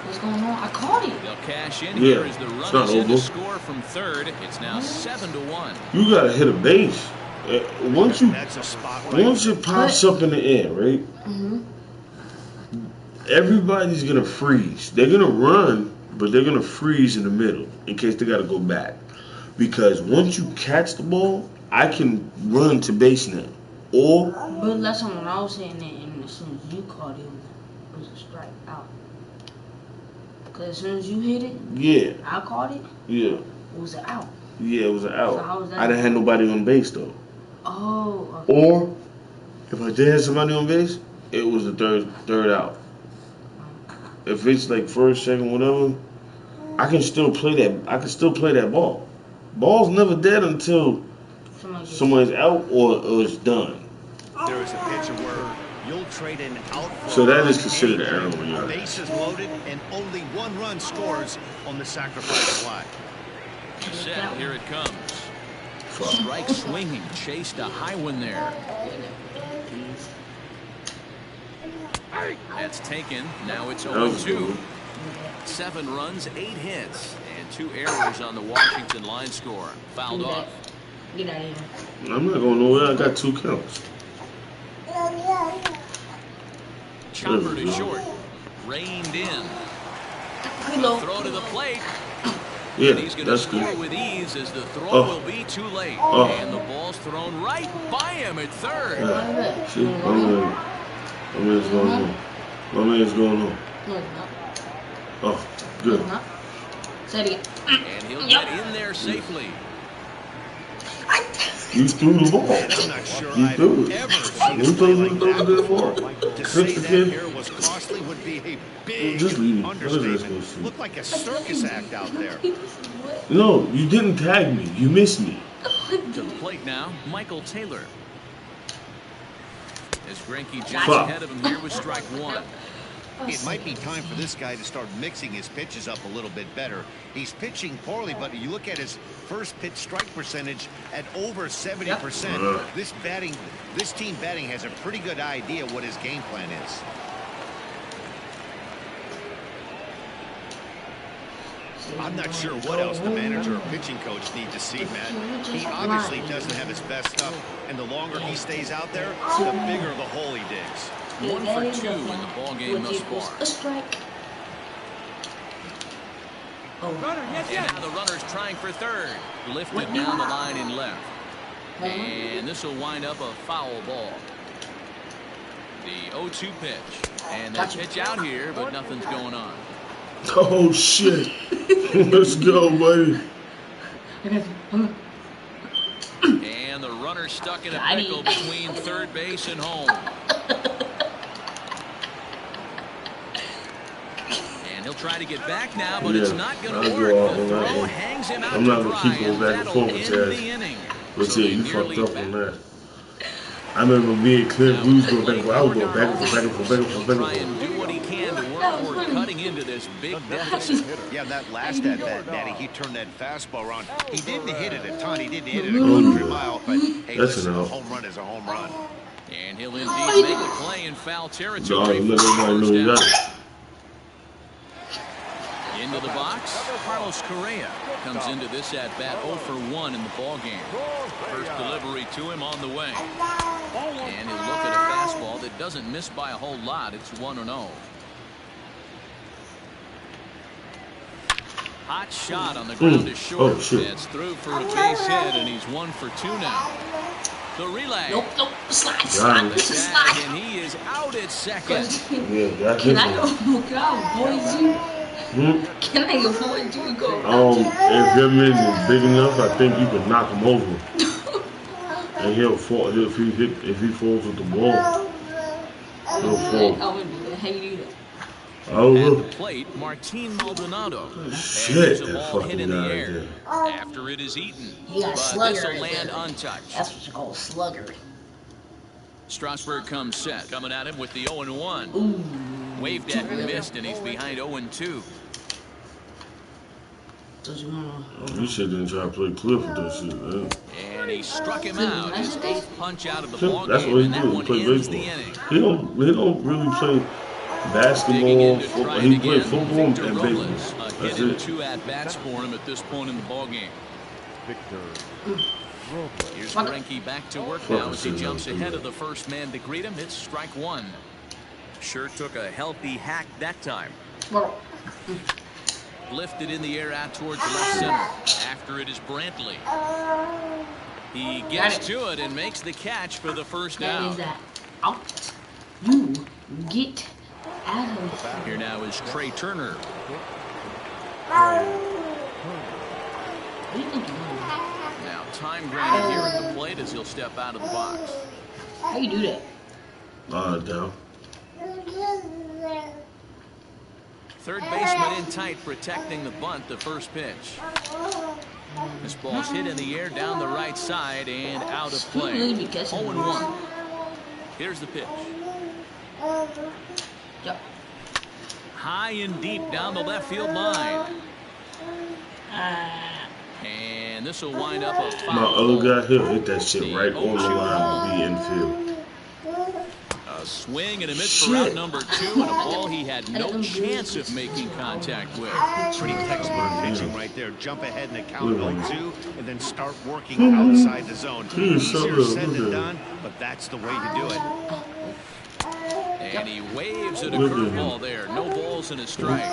What's going on? I caught it. They'll cash in here as the it's run is not in to over. score from third. It's now 7-1. You gotta hit a base. Once That's a spot right. once it pops up in the air, right? Everybody's gonna freeze. They're gonna run, but they're gonna freeze in the middle in case they gotta go back. Because once you catch the ball, I can run to base now. Or But last time when I was saying that, and as soon as you caught it, it was a strike out. Because as soon as you hit it, yeah, I caught it, yeah, it was an out. yeah, it was an out. So how was that? I didn't have nobody on base though. Oh, okay. Or if I did have somebody on base, it was the third out. If it's like first, second, whatever, I can still play that. I can still play that ball. Ball's never dead until somebody's out or it's done. There is a pitcher where you'll trade an out for So that is considered an error when you're bases loaded and only 1 run scores on the sacrifice fly. Set, here it comes. Strike swinging, chased a high one there. That's taken. Now it's 0-2. 7 runs, 8 hits, and 2 errors on the Washington line score. Fouled off. Get out of here. I'm not going nowhere. I got 2 counts. Chopper to short. Reined in. Throw to the plate. Yeah, And he's going to that's score good. with ease as the throw Oh. will be too late. Oh. And the ball's thrown right by him at third. Yeah. See, my man's going on. My man's going on. No, it's not. Oh, good. It's not. Say it again. And he'll get in there safely. You threw the ball. And I'm not sure You I've threw it. ever seen You a play like threw that the before. ball. To Fix say the that kid. error was costly would be a big Just leave. understatement. Looked like a circus act out there. No, you didn't tag me. You missed me. To the plate now, Michael Taylor. As Greinke jumps Fuck. ahead of him here with strike one. It might be time for this guy to start mixing his pitches up a little bit better. He's pitching poorly, but you look at his first pitch strike percentage at over 70%. This team batting has a pretty good idea what his game plan is. I'm not sure what else the manager or pitching coach need to see, Matt. He obviously doesn't have his best stuff, and the longer he stays out there, the bigger the hole he digs. 1 for 2 in the ball game thus far. A strike. And now the runner's trying for third. Lifted down the line in left. And this will wind up a foul ball. The 0-2 pitch. And they pitch out here, but nothing's going on. Oh shit. Let's go, buddy. And the runner stuck in a pickle between third base and home. And he'll try to get back now, but it's not going to work. The throw hangs him out to dry, and that'll end the inning. But yeah, you fucked up on that. I remember me and Cliff, we was going back and forth. I was going back and forth, back and forth, back and forth, back and Try and do what he can to work toward cutting into this big deficit. Yeah, that last at bat, Matty, he turned that fastball around. He didn't hit it a ton. He didn't hit it a country mile, but hey, listen, a home run is a home run. And he'll indeed make the play in foul territory. let everybody know you got it. Into the box, Carlos Correa comes into this at bat 0 for 1 in the ball game. First delivery to him on the way. And he'll look at a fastball that doesn't miss by a whole lot. It's 1-0. Hot shot on the ground is short. That's through for a base hit, and he's 1 for 2 now. The relay. Nope. Slide. And he is out at second. Can I avoid you? Can I avoid you? Go. If your man is big enough, I think you can knock him over. And he'll fall if he falls with the ball. He'll fall. How you do that? At the plate, Martin Maldonado. Shit, And that a ball fucking hit in the guy air there. after it is eaten. But this will land untouched. That's what you call a slugger. Strasburg comes set, coming at him with the 0-1. Waved at and missed, and he's behind 0-2. You should didn't try to play Cliff with that shit, man. And he struck him out. His 8th punch out of the ball That's game, what he and that do. one Play ends baseball. the inning. He don't really play basketball. Football. He plays football and baseball. A That's hit and it. 2 at-bats for him at this point in the ball game. Here's Greinke back to work now as he jumps ahead of the first man to greet him. It's strike one. Sure took a healthy hack that time. Lifted in the air out towards left center. After it is Brantley. He gets to it and makes the catch for the first out. Out. You get out of here. Here now is Trey Turner. What do you think you're doing? Now time granted here at the plate as he'll step out of the box. How you do that? Down. Third baseman in tight, protecting the bunt, the first pitch. This ball's hit in the air down the right side and out of play. 0-1. Here's the pitch. Yep. High and deep down the left field line. And this will wind up a foul. My other guy, he'll hit that shit right on the line to be infield. A swing and a miss for out number 2, and a ball he had no chance of making contact with. Pretty textbook pitching right there. Jump ahead in the count 0-2 and then start working outside the zone. Easier said than done, but that's the way you do it. And he waves at a curveball there. No balls and a strike.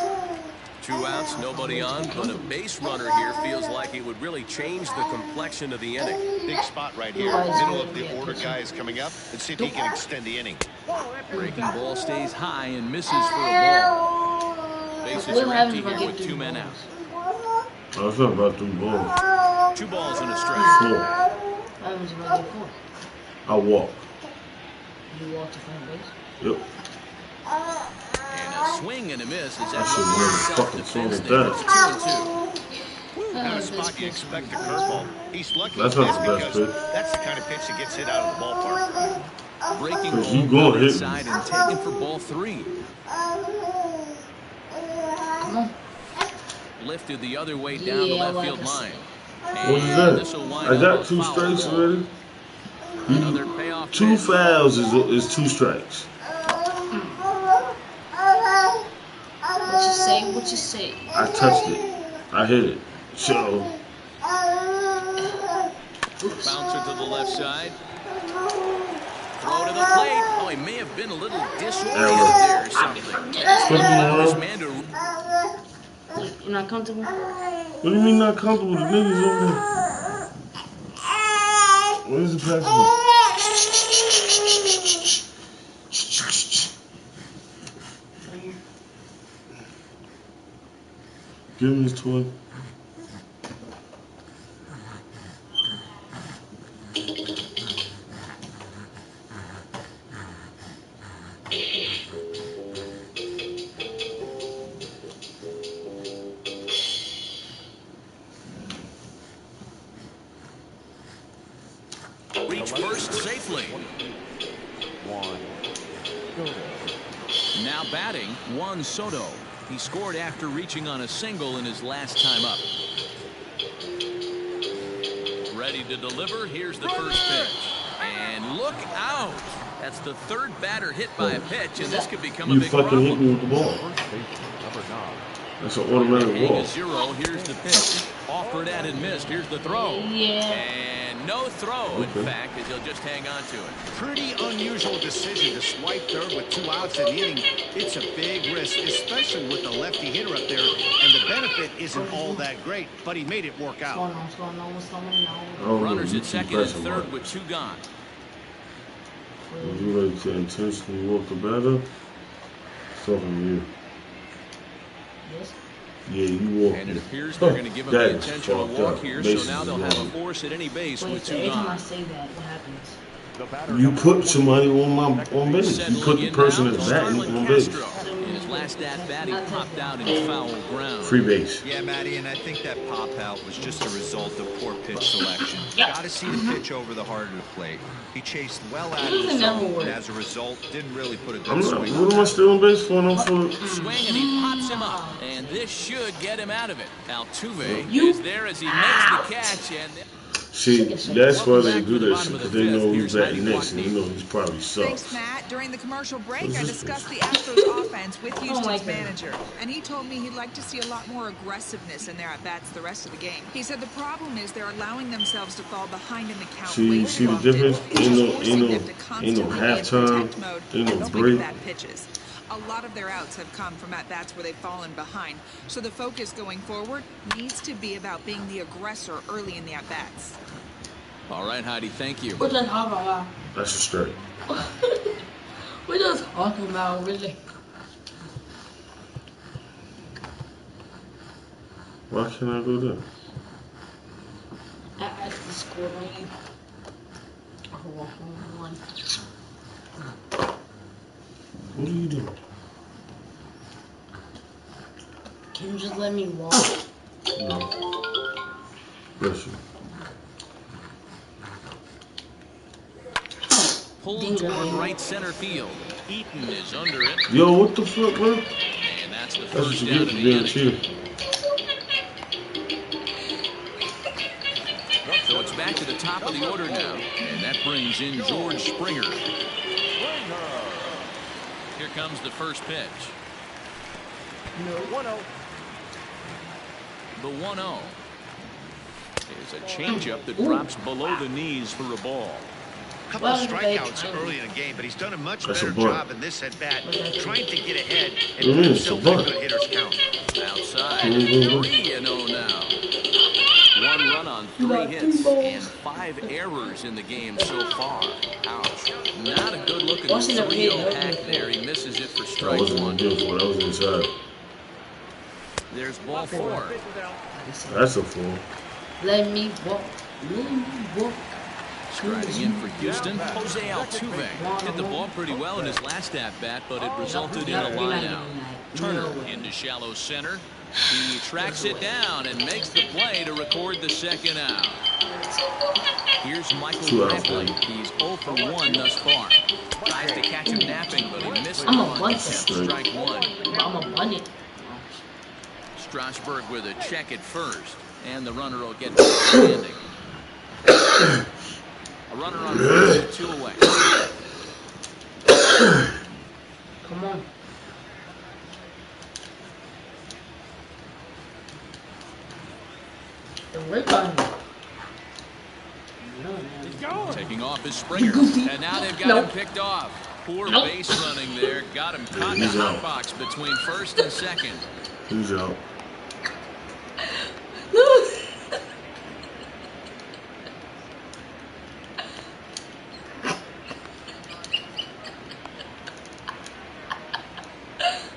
2 outs, nobody on, but a base runner here feels like it would really change the complexion of the inning. Big spot right here. Middle of the order guy is coming up. Let's see if he can extend the inning. Breaking ball stays high and misses for a ball. Bases are empty here with 2 men out. I was talking about 3 balls. 2 balls and a strike. 4. was around your point. I walk. You walked to first base? Yep. And a swing and a miss is I that should never fucking swing self-defense at there. that. It's 2-2. Kind of spot you expect a curveball. He's lucky That's he not did the best because pitch. that's the kind of pitch that gets hit out of the ballpark. Breaking Cause you ball gonna hit me. inside and taken for ball 3. Come on. Lifted the other way down the left field line. What is that? I got 2 strikes already. Another payoff 2 pitch. fouls is 2 strikes. What you say? What you say? I touched it. I hit it. So. Bouncer to the left side. Throw to the plate. Oh, he may have been a little disoriented there or something. This man to... You're not comfortable? What do you mean not comfortable? The niggas over there. Where's the passport? Give him his toy. Reach first safely. Now batting, Juan Soto. He scored after reaching on a single in his last time up. Ready to deliver. Here's the first pitch. And look out. That's the 3rd batter hit by a pitch, and this could become a You big fucking problem. hit me with the ball. That's an automatic Hang walk. a 0. Here's the pitch. Offered at and missed. Here's the throw. Yeah. And no throw, in fact, as he'll just hang on to it. Pretty unusual decision to swipe third with 2 outs in the inning. It's a big risk, especially with the lefty hitter up there, and the benefit isn't all that great, but he made it work out. What's going on? What's going on? Runners at second and third with 2 gone. Would you like to intentionally walk the batter? It's talking to you. Yes. Yeah, you walk. And it appears they're going to give him the intentional walk here, so now they'll have a force at any base Wait, with so 2 every time I gone. say that, what happens? You put somebody on base. You put the person in that's batting on base. In his last at bat, he popped out in foul ground. Free base. Yeah, Matty, and I think that pop out was just a result of poor pitch selection. Yep. Got to see the pitch over the heart of the plate. He chased well out of the zone, and as a result, didn't really put a good swing. What am I still on base for? No for. Swing, and he pops him up. And this should get him out of it. Altuve is there as he makes the catch. And See, that's why they do that shit, because they know who's batting next, and they know he's probably sucks. Thanks, Matt. During the commercial break, I discussed the Astros offense with Houston's manager, and he told me he'd like to see a lot more aggressiveness in their at-bats the rest of the game. He said the problem is they're allowing themselves to fall behind in the count. See the difference? Ain't no halftime, ain't no break. Pitches. A lot of their outs have come from at-bats where they've fallen behind. So the focus going forward needs to be about being the aggressor early in the at-bats. all right, Heidi, thank you. We're just talking about. That's a straight. We're just talking about, really. Why can't I go there? I actually scored on you. Oh, 1. What are you doing? Can you just let me walk? No. Bless you. Pulled toward right center field. Eaton is under it. Yo, what the fuck, bro? And that's the That's what first you down get of for the being inning. cheated. So it's back to the top of the order now. And that brings in George Springer. Here comes the first pitch. No. 1-0. The 1-0 is a changeup that drops below the knees for a ball. A couple of strikeouts early in the game, but he's done a much better job in this at-bat, trying to get ahead and put himself in a good hitter's count. Outside, 3-0 now. 1 run on 3 hits and 5 errors in the game so far. Ouch. Not a good looking 3-0 hack there. He misses it for That strike wasn't 1. good for it. That was inside. There's ball 4. That's a 4. Let me walk. Let me walk. Striding in for Houston, Jose Altuve hit the ball pretty well in his last at-bat, but it resulted in a line-out. Turner into shallow center. He tracks it down and makes the play to record the second out. Here's Michael Bradley. He's 0 for 1 thus far. Tries to catch him napping, but he missed the bunt. Strike one. I'm a bunny. Strasburg with a check at first, and the runner will get back standing. A runner on first with 2 away. Come on. The red on me. Taking off his Springer, and now they've got him picked off. Poor base running there, got him caught in the hot box between first and second. He's out.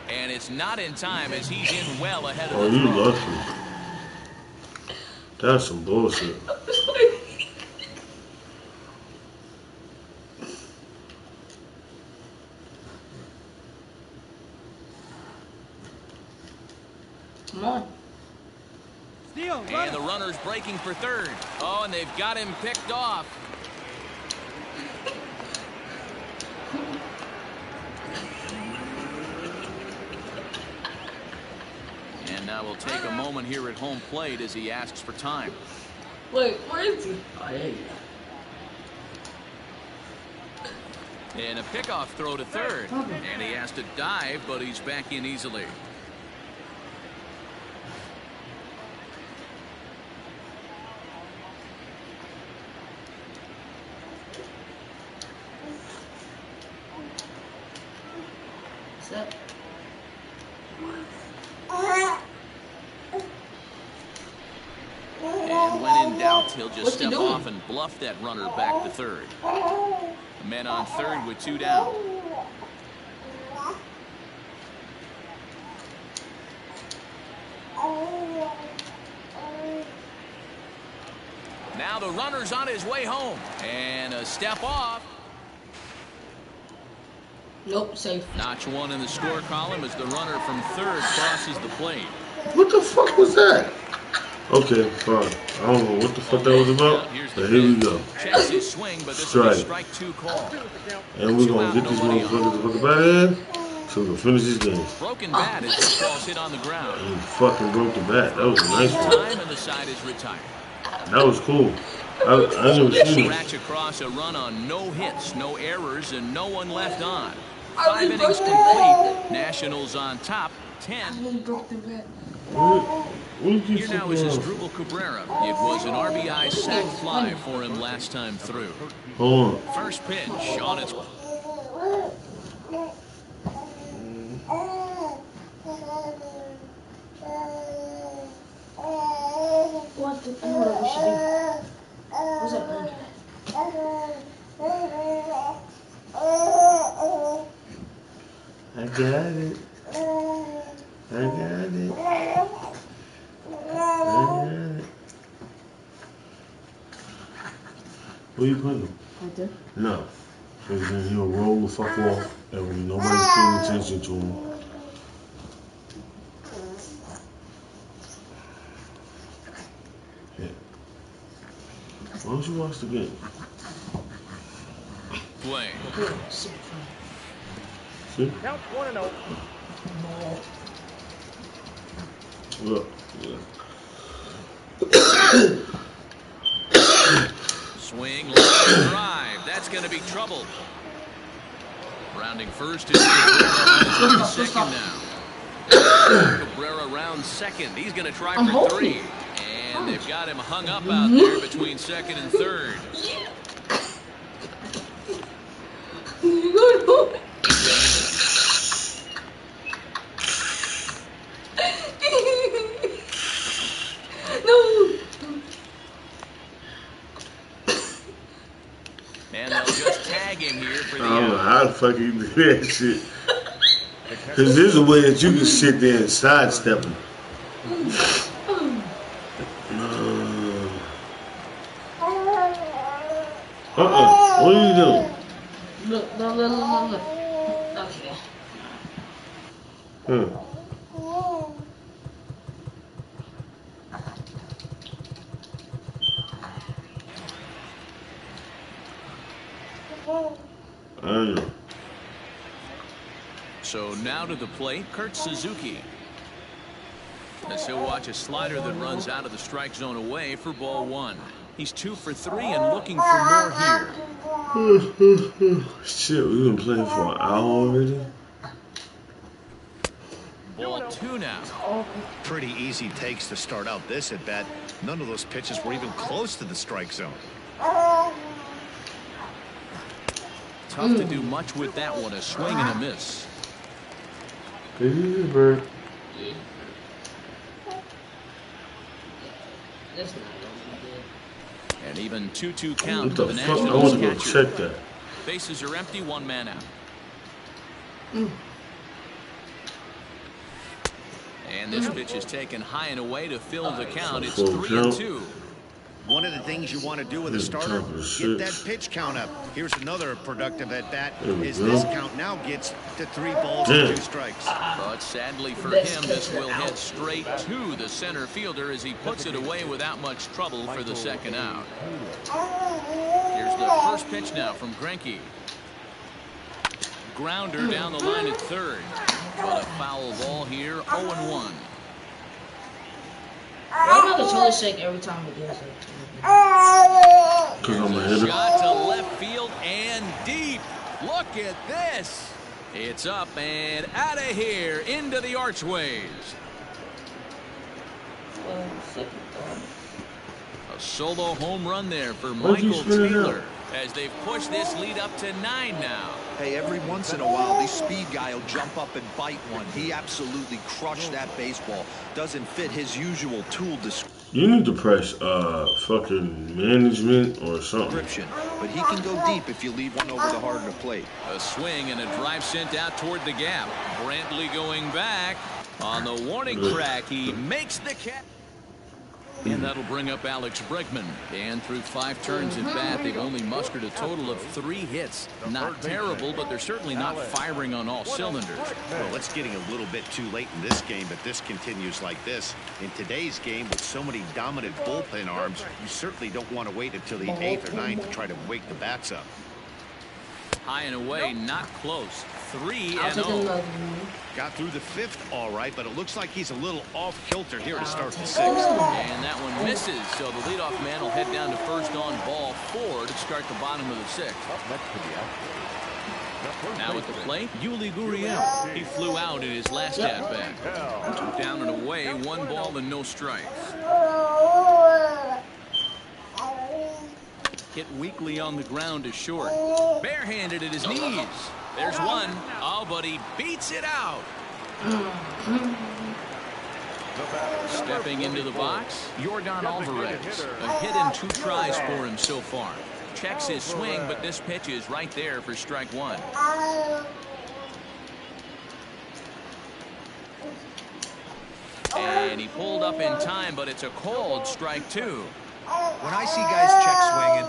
And it's not in time as he's in well ahead of the throw. Oh, you lucky. That's some bullshit. Come on. And the runner's breaking for third. Oh, and they've got him picked off. And now we'll take a moment here at home plate as he asks for time. Wait, where is he? Oh, there you go. And a pickoff throw to third. And he has to dive, but he's back in easily. Set. And when in doubt, he'll just step off and bluff that runner back to third. The men on third with 2 down. Now the runner's on his way home. And a step off. Nope, safe. Notch 1 in the score column as the runner from third crosses the plate. What the fuck was that? Okay, fine. I don't know what the fuck that was about. But here we go. Checks his swing, but this will be strike 2 call. And we're going to get these motherfuckers the fuck out of here so we can finish this game. Broken bat as the ball's hit on the ground. And he fucking broke the bat. That was a nice one. Time and the side is retired. That was cool. I never seen it. Scratch across a run on no hits, no errors, and no one left on. 5 innings complete. Nationals on top, 10. Here now is Asdrubal Cabrera. It was an RBI sac fly for him last time through. Hold on. First pitch on its. What the hell we should do? What's that bird? I got it. I got it. Where you putting him? Right there. No. Because then he'll roll the fuck off and when nobody's paying attention to him. Yeah. Why don't you watch the game? Play. See? Count 1-0. Look. Yeah. Swing, line drive. That's going to be trouble. Rounding first is Cabrera. Second now. Cabrera rounds second. He's going to try for 3. And they've got him hung up out there between second and third. And they'll just tag him here for the I don't know how the fuck you do that shit. Because there's a way that you can sit there and sidestep him. Oh, What are you doing? Look. Okay. I know. So now to the plate, Kurt Suzuki. As he'll watch a slider that runs out of the strike zone away for ball one. He's 2 for 3 and looking for more here. Shit, we've been playing for an hour already. Ball 2 now. Pretty easy takes to start out this at bat. None of those pitches were even close to the strike zone. Tough to do much with that one. A swing and a miss. Easy, bird. That's not gonna be good. And even 2-2 count What for the the fuck? I want Nationals to go catcher. check that. Bases are empty, 1 man out. And this pitch is taken high and away to fill the count. It's 3-2. One of the things you want to do with a starter, get that pitch count up. Here's another productive at bat. Is this count now gets to 3 balls and 2 strikes. But sadly for him, this will head straight to the center fielder as he puts it away without much trouble for the second out. Here's the first pitch now from Greinke. Grounder down the line at third. But a foul ball here, 0-1. I'm not totally shake every time it does it. Because I'm a hitter. Shot to left field and deep. Look at this. It's up and out of here into the archways. A solo home run there for Michael Taylor as they've pushed this lead up to 9 now. Hey, every once in a while, this speed guy will jump up and bite one. He absolutely crushed that baseball. Doesn't fit his usual tool description. You need to press fucking management or something. But he can go deep if you leave one over the heart of the plate. A swing and a drive sent out toward the gap. Brantley going back on the warning track. He makes the catch. And that'll bring up Alex Bregman. And through 5 turns at bat, they've only mustered a total of 3 hits. Not terrible, but they're certainly not firing on all cylinders. Well, it's getting a little bit too late in this game, but this continues like this. In today's game, with so many dominant bullpen arms, you certainly don't want to wait until the 8th or 9th to try to wake the bats up. High and away, not close. 3-0. Got through the 5th all right, but it looks like he's a little off kilter here to start the 6th. And that one misses, so the leadoff man will head down to first on ball 4 to start the bottom of the 6th. Now at the plate, Yuli Gurriel. He flew out in his last at-bat. 2 down and away, 1 ball and no strikes. Hit weakly on the ground to short. Barehanded at his knees. There's one. Oh, but he beats it out. Stepping into the box, Yordan Alvarez. A hit in 2 tries for him so far. Checks his swing, but this pitch is right there for strike 1. And he pulled up in time, but it's a called strike 2. When I see guys check swinging,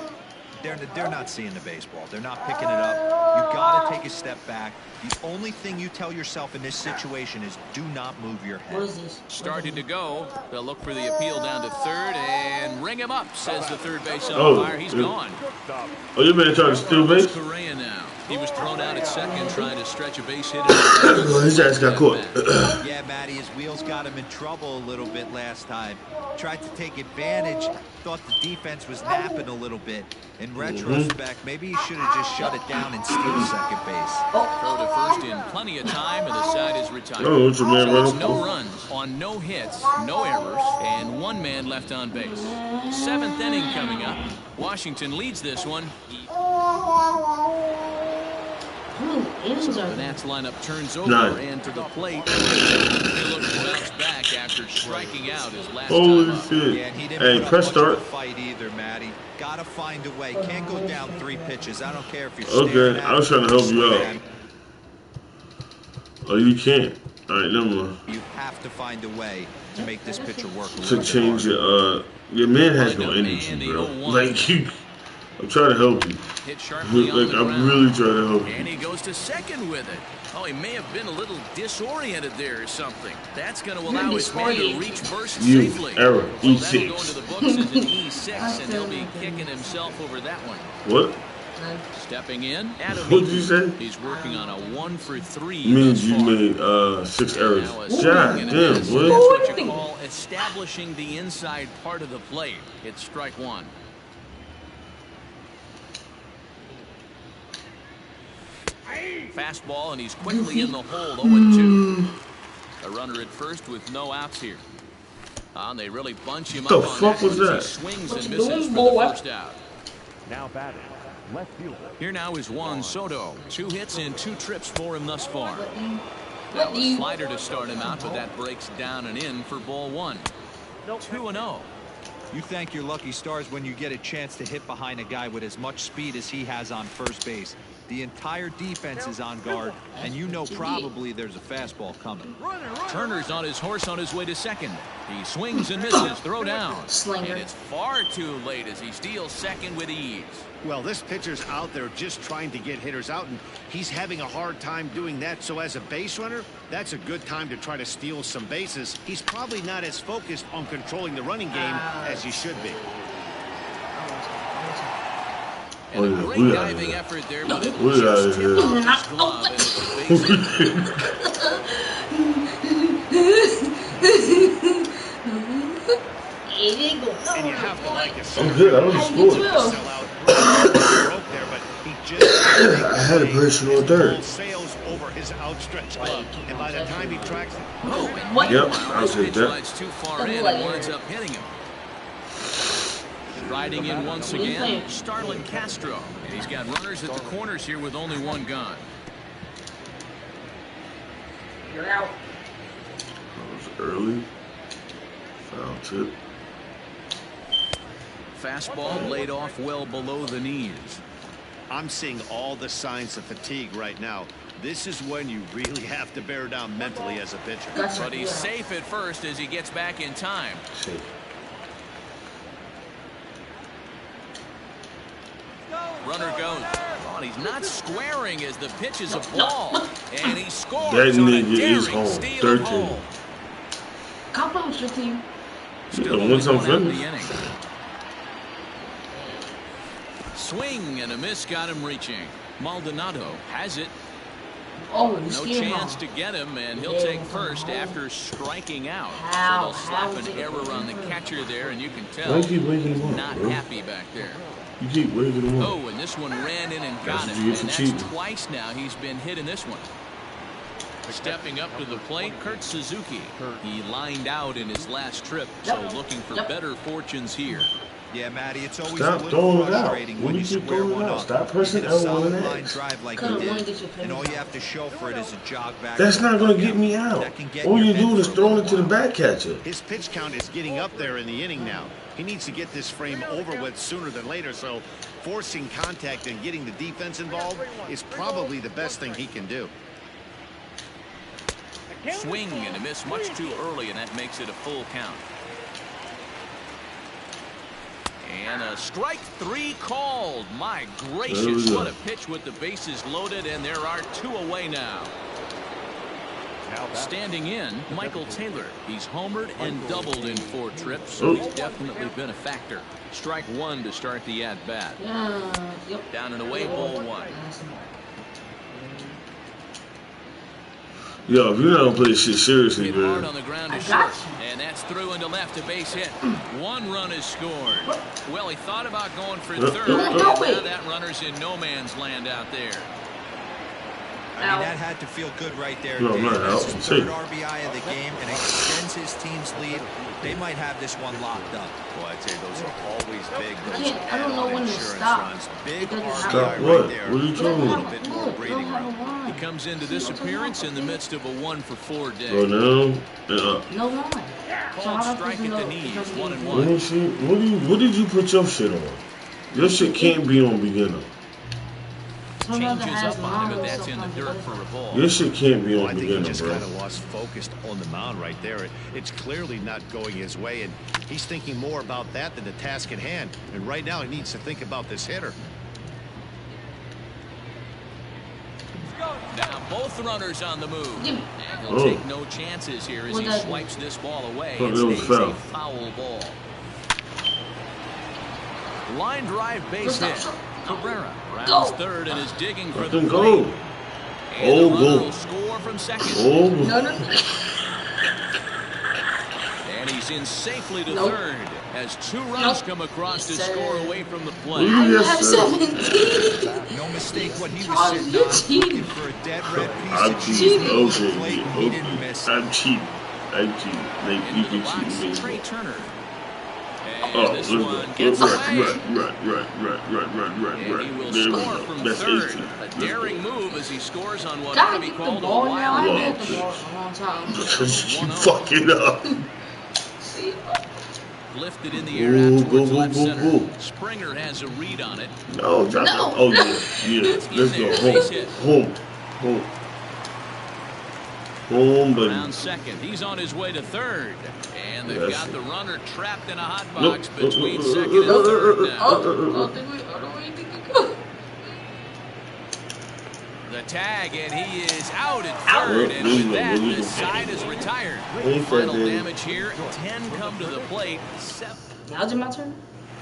they're not seeing the baseball. They're not picking it up. You got to take a step back. The only thing you tell yourself in this situation is do not move your head. What is this? Started to go. They'll look for the appeal down to third and ring him up, says the third base umpire. He's gone. Oh, you better try to steal base? Correa now. He was thrown out at second trying to stretch a base hit. His ass got caught. Yeah, Matty, his wheels got him in trouble a little bit last time. Tried to take advantage. Thought the defense was napping a little bit. In retrospect, maybe he should have just shut it down and steal second base. Throw to first in plenty of time, and the side is retired. Oh, what's your man So it's running? no runs on no hits, no errors, and 1 man left on base. 7th inning coming up. Washington leads this one. So the Nats lineup turns over and to the plate. He looks to bounce back after striking out his last Holy time up. shit. Yeah, and he didn't Hey, put up press much start. of a fight either, Matty. Gotta find a way. Can't go down 3 pitches. I don't care if you're Okay, I was trying to help you out. man. Oh, you can't. All right, never mind. You have to find a way to make this pitcher work. To change your man has no energy, bro. Like you. I'm trying to help you. Hit sharply on the I'm ground. really trying to help you. And he goes to second with it. Oh, he may have been a little disoriented there or something. That's going to allow his man to reach first safely. Error. So E6. that'll go into the books as an E6, and he'll be kicking himself over that one. What? Stepping in, Adam What did you say? He's working on a 1 for 3. Means you made 6 errors. God damn, That's boy. what you call establishing the inside part of the plate. It's strike 1. Fastball, and he's quickly in the hole, 0-2. A runner at first with no outs here. And they really bunch him up on fuck was that? He swings and misses for the first out. Now batting, left fielder. Here now is Juan Soto. 2 hits and 2 trips for him thus far. Now a slider to start him out, but that breaks down and in for ball 1. 2-0. You thank your lucky stars when you get a chance to hit behind a guy with as much speed as he has on first base. The entire defense is on guard, and you know probably there's a fastball coming. Turner's on his horse on his way to second. He swings and misses. Throw down. And it's far too late as he steals second with ease. Well, this pitcher's out there just trying to get hitters out, and he's having a hard time doing that. So as a base runner, that's a good time to try to steal some bases. He's probably not as focused on controlling the running game as he should be. And a great diving effort there, but it just tipped off his glove and it's a base hit. And you have to like it. I'm good. I don't score. I had a personal third. Sails over his outstretched glove, and by the time he tracks it, Yep, I was hit that. Slides too far in and winds up hitting him. Riding in once again, Starlin Castro. And he's got runners at the corners here with only 1 gone. You're out. That was early. Foul tip. Fastball laid off well below the knees. I'm seeing all the signs of fatigue right now. This is when you really have to bear down mentally as a pitcher. But he's safe at first as he gets back in time. Safe. Runner goes. Oh, and he's not squaring as the pitch is a ball. And he scores That on a nigga is daring home. steal 13. of home. Compliment your team. Still Yeah, only once I'm 1 out of the finished. inning. Swing and a miss got him reaching. Maldonado has it. Oh, No chance to get him, and he'll take first after striking out. So they'll slap an error on the catcher there, and you can tell Why keep waking him up, not bro? happy back there. You keep waking him up. Oh, and this one ran in and got That's what him, you get and for that's cheating. twice now he's been hit in this one. Stepping up to the plate, Kurt Suzuki. He lined out in his last trip, so looking for better fortunes here. Yeah, Matty, it's always Stop a little throwing it out. frustrating What when do you you keep square throwing one it out? up. Stop pressing You get a L1 solid and line X. drive like Couldn't you wanna did, get your pen and all back. you have to show for it is a jog back. That's not going to get me out. That can get All your you men do is for a throw little it to the while. back catcher. His pitch count is getting up there in the inning now. He needs to get this frame over with sooner than later, so forcing contact and getting the defense involved is probably the best thing he can do. Swing and a miss much too early, and that makes it a full count. And a strike 3 called. My gracious, what a pitch with the bases loaded, and there are 2 away now. Standing in, Michael Taylor. He's homered and doubled in 4 trips, so he's definitely been a factor. Strike 1 to start the at-bat. Down and away, ball 1. Yo, if you're not going to play shit seriously, Hit hard man. on the ground I to got short, and that's through into left, a base hit. 1 run is scored. Well, he thought about going for third, and now that runner's in no man's land out there. I mean, that had to feel good right there. No, I'm not out. This is Take. 3rd RBI of the game, and extends his team's lead. They might have this one locked up. Well, I'd say those are always big. I don't know when to stop. Big Stop RBI what? right there. What are you talking A little about? bit more breathing room. He comes into this appearance in the midst of a 1-for-4 day. Go down and up. No line. Called strike at the knees, 1-1. Let me see. What did you put your shit on? Your shit can't be on beginner. changes up on him if that's in the dirt for a ball. Your shit can't be Well, on I think he beginner, just bro. kind of lost focus on the mound right there. It's clearly not going his way, and he's thinking more about that than the task at hand. And right now, he needs to think about this hitter. Now both runners on the move. And he'll take no chances here as he swipes this ball away. It stays a foul ball. Line drive base hit. Cabrera rounds third and is digging for the plate. And the runner will score from second. And he's in safely to third as 2 runs come across to score away from the plate. I have 17. No mistake what he was sitting on, looking for a dead red piece I'm of cheese. cheating. He didn't miss it. I'm cheating. Like, you can cheat me. Trey Turner. Oh, This one gets right. away. And he will score from third. A daring move as he scores on what ought to be called a wild pitch. You fuck it up. Lifted in the air out towards left center. Springer has a read on it. No. Oh, yeah. Let's go. Home, buddy. Round second. He's on his way to third. And they've got the runner trapped in a hot box between second and third now. The tag, and he is out at third. And with that, the side is retired. Final damage here. 10 come to the plate. 7. Now it's my turn.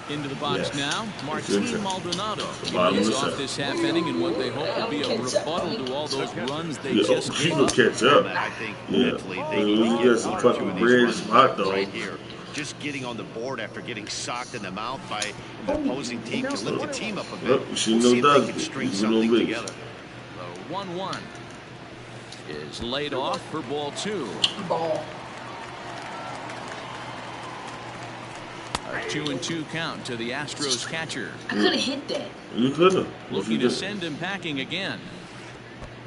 Into the box now, Martin Maldonado. He leads off this half inning in what they hope will be a rebuttal to all those runs they just gave up. Catch up. I think Yeah. mentally they need to get some one or fucking two of these bread, runs some hot dogs. right here. Just getting on the board after getting socked in the mouth by the opposing team can lift the team up a bit. Yep, We'll see if they can string something together. The 1-1 is laid off for ball 2. Ball. A 2-2 count to the Astros catcher. I could have hit that. You could have. Looking to send him packing again.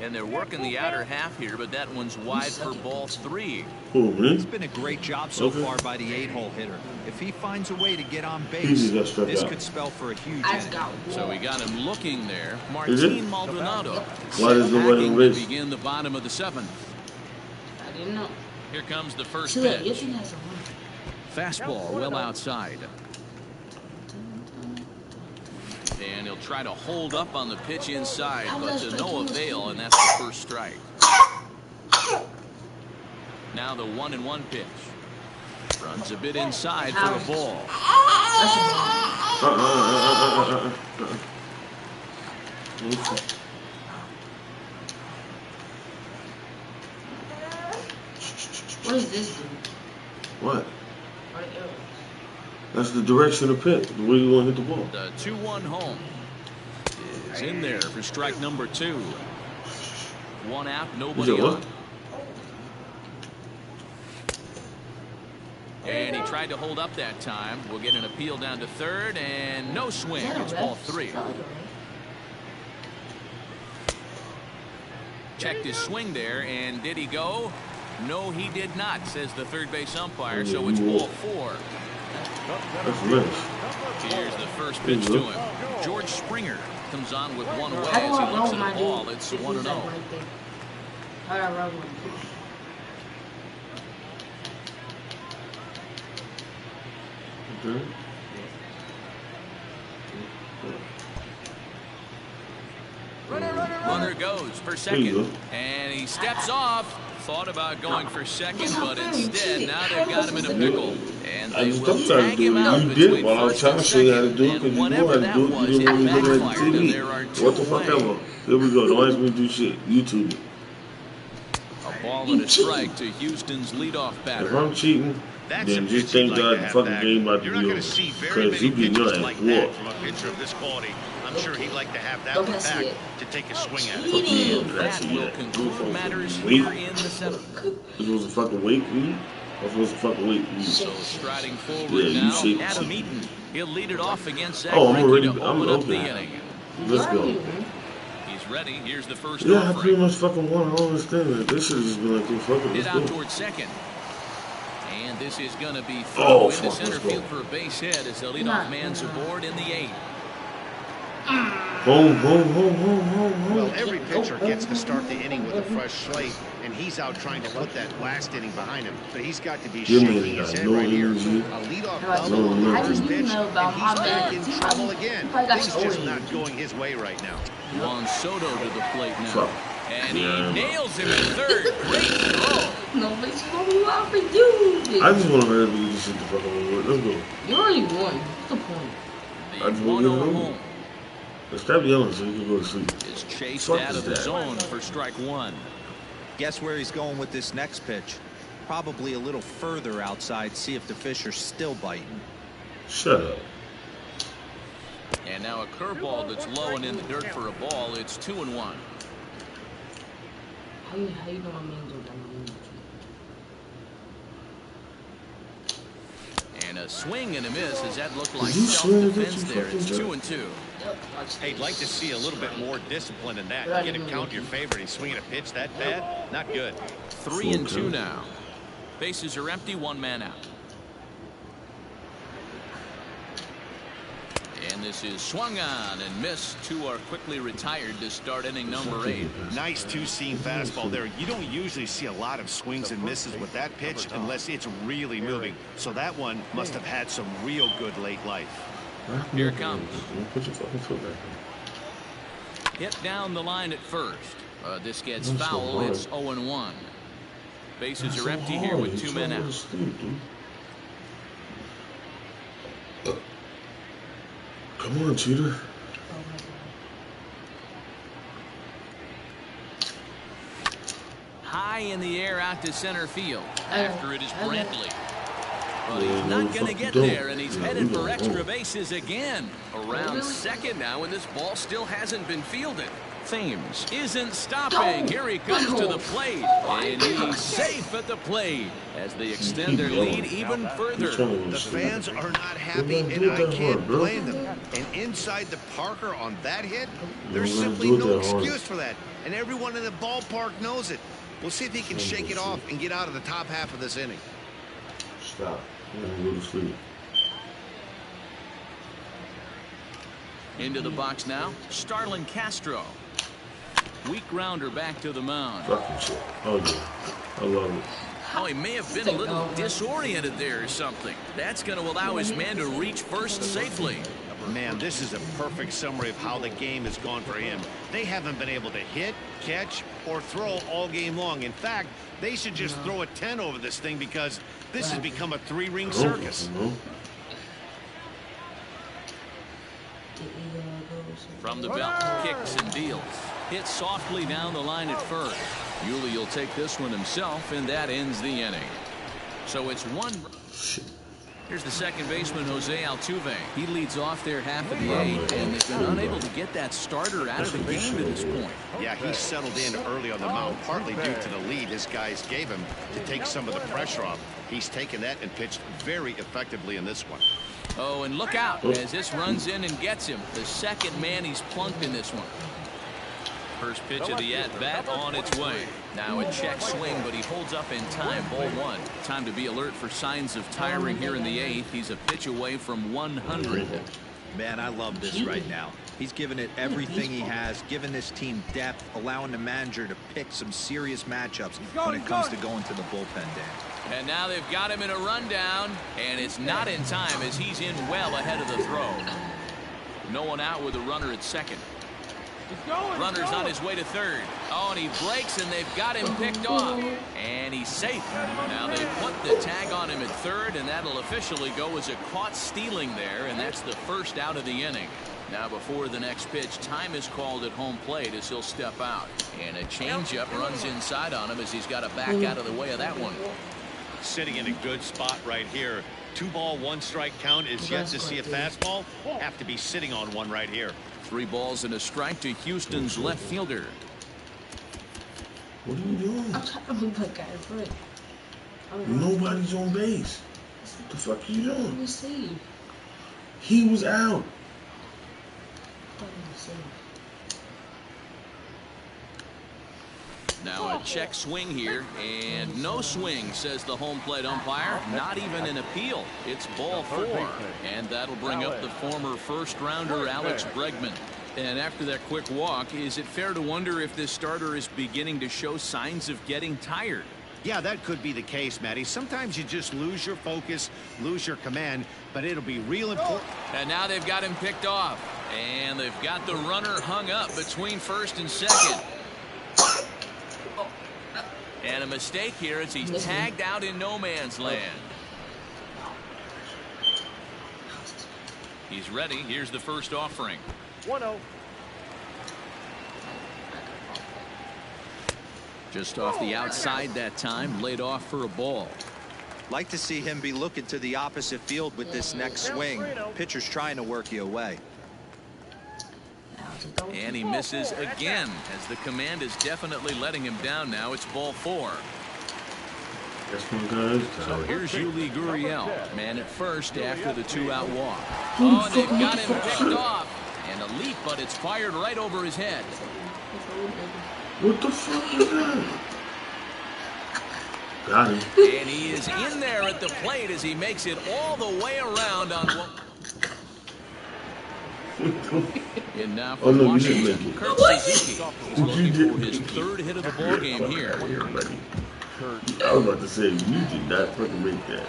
And they're working the outer half here, but that one's wide for ball 3. It's been a great job so far by the 8-hole hitter. If he finds a way to get on base, this could spell for a huge inning. So we got him looking there. Martin Maldonado. Why does the wedding to race begin the bottom of the 7th. I didn't know. Here comes the first Your pitch. thing has a run. Fastball well outside. And he'll try to hold up on the pitch inside, but to no avail, and that's the first strike. Now the 1-1 pitch. Runs a bit inside for a ball. What does this do? What? That's the direction of pitch. The way you want to hit the ball. The 2-1 home is in there for strike number 2. 1 out, nobody on. And he tried to hold up that time. We'll get an appeal down to third, and no swing. It's ball 3. Checked his swing there, and did he go? No, he did not, says the third base umpire, so it's ball 4. That's nice. Here's the first pitch to him. George Springer comes on with one away as he looks at the ball. It's 1-0. How do I run one? Okay. Runner goes for second, and he steps off. Thought about going for second, but instead now they've got him in a pickle, and they will tag him out between first and second. And whatever that was, it backfired, and there are 2 What the fuck ever? Here we go. Don't ask me to do shit. YouTube it. A ball and a strike to Houston's leadoff If batter. I'm cheating, then just thank God the fucking game about to be over. Because you get your ass whooped. From a pitcher of this quality, I'm sure he'd like to have that Don't one pass back it. to take a swing at it. That will conclude matters here in the 7th. This was a fucking wait for you? I'm supposed to fucking wait for you. So striding forward Yeah, you now, shake. Adam Eaton. He'll lead it off against Zach Oh, I'm Greinke already. to open up the okay. inning. Let's go. He's ready. Here's the first Yeah, I pretty offering. much fucking won. I don't understand that. This should have just been like, fuck it, Hit let's out go. towards second. And this is going to be thrown Oh, into fuck, center let's go. field for a base hit as the leadoff man's aboard in the 8th. Home. Well, every pitcher gets to start the inning with a fresh slate, and he's out trying to put that last inning behind him. But he's got to be shaking his head right here. A leadoff double on the first pitch, and he's back in trouble again. Things just not going his way right now. Juan Soto to the plate now. And he nails him at third. Great throw. Nobody's going out for you. I just want to hurry up and get this shit the fuck over. Let's go. You already won. What's the point? I just want to get it home. Stop yelling so you can go to sleep. Is chased out of the zone for strike one. Guess where he's going with this next pitch? Probably a little further outside. See if the fish are still biting. Shut up. And now a curveball that's low and in the dirt for a ball. It's 2-1. How you know I'm angel? And a swing and a miss. Does that look like self-defense there? It's 2-2. Hey, I'd like to see a little bit more discipline in that. You get a count in your favor and he's swinging a pitch that bad? Not good. 3-2 now. Bases are empty, one man out. And this is swung on and missed. Two are quickly retired to start inning number 8. Nice two-seam fastball there. You don't usually see a lot of swings and misses with that pitch unless it's really moving. So that one must have had some real good late life. Here it comes. Put your fucking foot back. Hit down the line at first. This gets foul. It's 0-1. Bases are empty here with 2 men out. Come on, cheater. High in the air out to center field. After it is Brantley. But he's not going to get there, and he's headed for extra bases again. Around second now, and this ball still hasn't been fielded. Thames isn't stopping. Here he comes to the plate, and he's safe at the plate as they extend their lead even further. The fans are not happy, and I can't blame them. And inside the Parker on that hit, there's simply no excuse for that. And everyone in the ballpark knows it. We'll see if he can shake it off and get out of the top half of this inning. Stop. I'm gonna go to sleep. Into the box now, Starlin Castro. Weak grounder back to the mound. Fucking shit. Oh, yeah. I love it. Oh, he may have been a little disoriented there or something. That's going to allow his man to reach first safely. Man, this is a perfect summary of how the game has gone for him. They haven't been able to hit, catch, or throw all game long. In fact, they should just throw a 10 over this thing because this has become a 3-ring circus. From the belt, kicks and deals. Hit softly down the line at first. Yuli will take this one himself, and that ends the inning. So it's 1. Here's the second baseman, Jose Altuve. He leads off their half of the 8th, and they've been unable to get that starter out of the game to this point. Yeah, he settled in early on the mound, partly due to the lead his guys gave him to take some of the pressure off. He's taken that and pitched very effectively in this one. Oh, and look out as this runs in and gets him. The second man he's plunked in this one. First pitch of the at-bat on its way. Now a check swing, but he holds up in time. Ball 1. Time to be alert for signs of tiring here in the 8th. He's a pitch away from 100. Man, I love this right now. He's given it everything he has, given this team depth, allowing the manager to pick some serious matchups when it comes to going to the bullpen, Dan. And now they've got him in a rundown, and it's not in time as he's in well ahead of the throw. No one out with a runner at second. Runner's on his way to third. Oh, and he breaks, and they've got him picked off. And he's safe. Now they put the tag on him at third, and that'll officially go as a caught stealing there, and that's the first out of the inning. Now before the next pitch, time is called at home plate as he'll step out. And a changeup runs inside on him as he's got to back out of the way of that one. Sitting in a good spot right here. 2-ball, 1-strike count is yet to see a fastball. Have to be sitting on one right here. 3 balls and a strike to Houston's left fielder. What are you doing? I'm trying to move that guy foot. Nobody's on base. What the fuck are you doing? He saved. He was out. Now a check swing here, and no swing, says the home plate umpire. Not even an appeal. It's ball 4, and that'll bring up the former first-rounder Alex Bregman. And after that quick walk, is it fair to wonder if this starter is beginning to show signs of getting tired? Yeah, that could be the case, Matty. Sometimes you just lose your focus, lose your command, but it'll be real important. And now they've got him picked off, and they've got the runner hung up between first and second. And a mistake here as he's tagged out in no man's land. He's ready. Here's the first offering. 1-0. Just off the outside that time, laid off for a ball. Like to see him be looking to the opposite field with this next swing. Pitcher's trying to work you away. And he misses again, as the command is definitely letting him down now. It's ball 4. So here's Yuli Gurriel, man at first after the 2-out walk. Oh, and they've got him picked off. And a leap, but it's fired right over his head. What the fuck is that? Got him. And he is in there at the plate as he makes it all the way around on one. And now for Washington, Kurt Suzuki is looking for his 3rd hit of the ball game here. I was about to say, you did not fucking make that.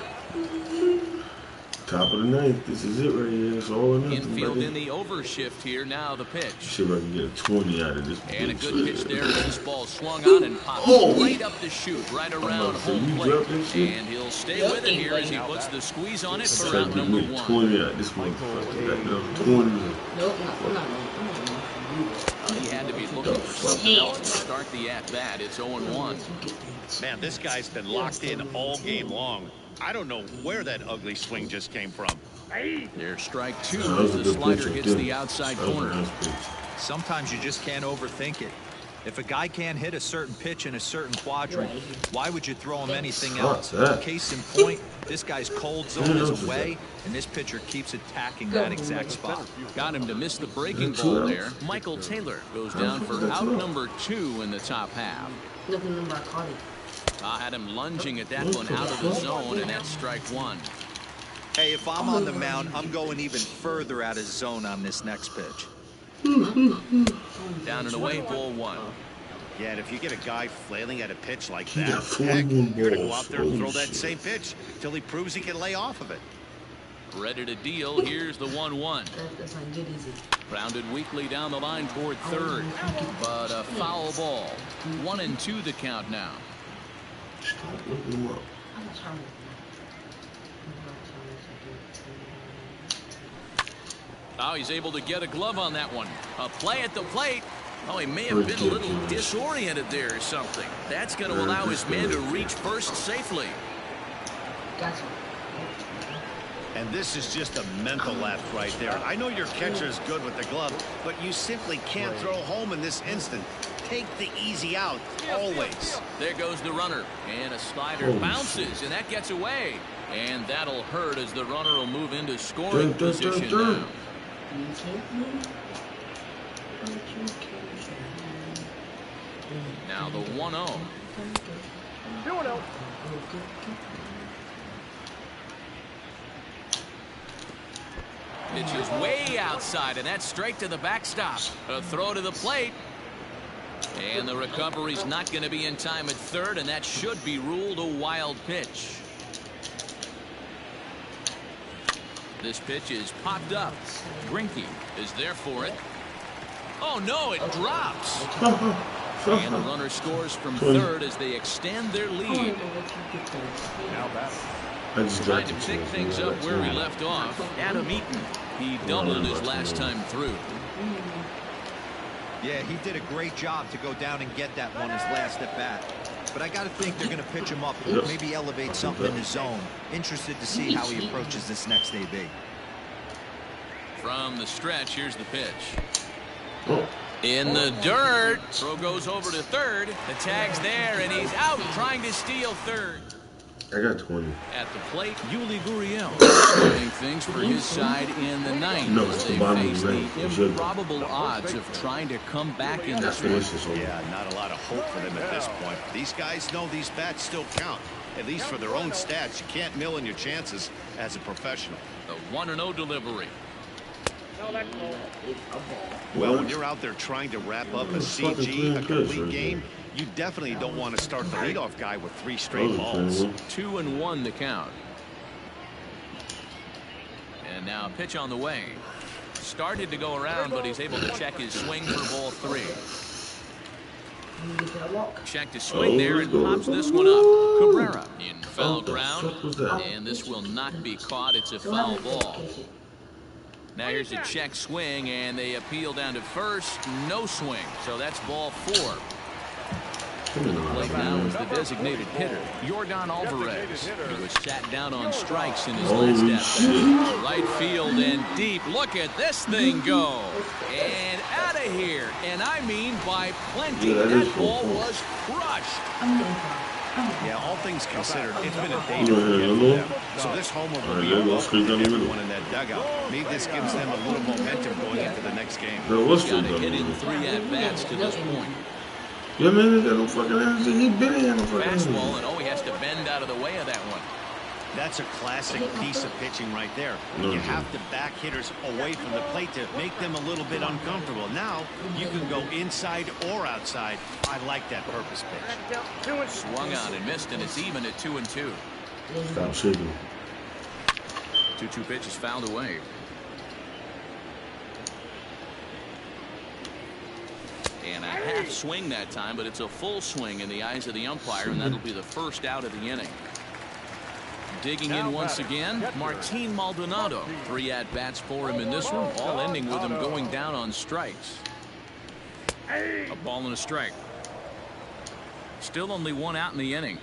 Top of the 9th. This is it right here. It's all or nothing. Infield in the overshift here. Now the pitch. See if I can get a 20 out of this. And a good pitch there. This ball swung on and popped right up the chute, right around home plate. And he'll stay with it here as he puts the squeeze on it for out number 1. 20 out. This motherfucker got another 20. Nope, I'm not. He had to be looking for something else to start the at-bat. It's 0-1. Man, this guy's been locked in all game long. I don't know where that ugly swing just came from. There's strike 2 as the slider hits the outside corner. Sometimes you just can't overthink it. If a guy can't hit a certain pitch in a certain quadrant, why would you throw him anything else? Case in point, this guy's cold zone is away, and this pitcher keeps attacking that exact spot. Got him to miss the breaking ball there. Michael Taylor goes down for out number 2 in the top half. I had him lunging at that one out of the zone, and that's strike 1. Hey, if I'm on the mound, I'm going even further out of zone on this next pitch. Down and away, ball 1. Yeah, and if you get a guy flailing at a pitch like that, heck, you're going to go out there and throw that same pitch until he proves he can lay off of it. Ready to deal. Here's the 1-1. Grounded weakly down the line toward third, but a foul ball. 1-2 the count now. Oh, he's able to get a glove on that one. A play at the plate. Oh, he may have been a little disoriented there or something. That's going to allow his man to reach first safely. Gotcha. And this is just a mental lapse right there. I know your catcher is good with the glove, but you simply can't throw home in this instant. Take the easy out, always. There goes the runner, and a slider bounces, and that gets away. And that'll hurt as the runner will move into scoring position now. Now the 1-0. 2-0. Pitch is way outside, and that's straight to the backstop. A throw to the plate. And the recovery's not going to be in time at third, and that should be ruled a wild pitch. This pitch is popped up. Greinke is there for it. Oh, no, it drops. And the runner scores from third as they extend their lead. Now back. Trying to pick things up where we left off. Adam Eaton, he doubled his last time through. Yeah, he did a great job to go down and get that one his last at bat. But I got to think they're going to pitch him up, maybe elevate something in his zone. Interested to see how he approaches this next AB. From the stretch, here's the pitch. In the dirt. Throw goes over to third. The tag's there, and he's out trying to steal third. I got 20. At the plate, Yuli Gurriel doing things for his side in the ninth. No, it's the bottom of the ninth. The improbable odds of trying to come back in this one. Yeah, not a lot of hope for them at this point. These guys know these bats still count. At least for their own stats. You can't mill in your chances as a professional. The 1-0 delivery. Well, when you're out there trying to wrap up a CG, a complete game, you definitely don't want to start the leadoff guy with 3 straight balls. 2-1 the count. And now pitch on the way. Started to go around, but he's able to check his swing for ball 3. Check to swing there and pops this one up. Cabrera in foul ground, and this will not be caught. It's a foul ball. Now here's a check swing, and they appeal down to first. No swing, so that's ball 4. To the plate now is the designated hitter, Yordan Alvarez. He was sat down on strikes in his last at-bat. Right field and deep. Look at this thing go. And out of here. And I mean by plenty. That ball was crushed. Yeah, all things considered, it's been a day to forget for them. So this homer will be one in that dugout. Maybe this gives them a little momentum going into the next game. He's got to hit in 3 at-bats to this point. Yeah, man, he got no fucking energy. He been in no fucking energy. Fastball, and he has to bend out of the way of that one. That's a classic piece of pitching right there. You have to back hitters away from the plate to make them a little bit uncomfortable. Now, you can go inside or outside. I like that purpose pitch. Swung on and missed, and it's even at 2-2. Stop shooting. 2-2 pitch is fouled away. And a half swing that time, but it's a full swing in the eyes of the umpire, and that'll be the first out of the inning. Digging in once again, Martin Maldonado. 3 at-bats for him in this one, all ending with him going down on strikes. A ball and a strike. Still only 1 out in the inning.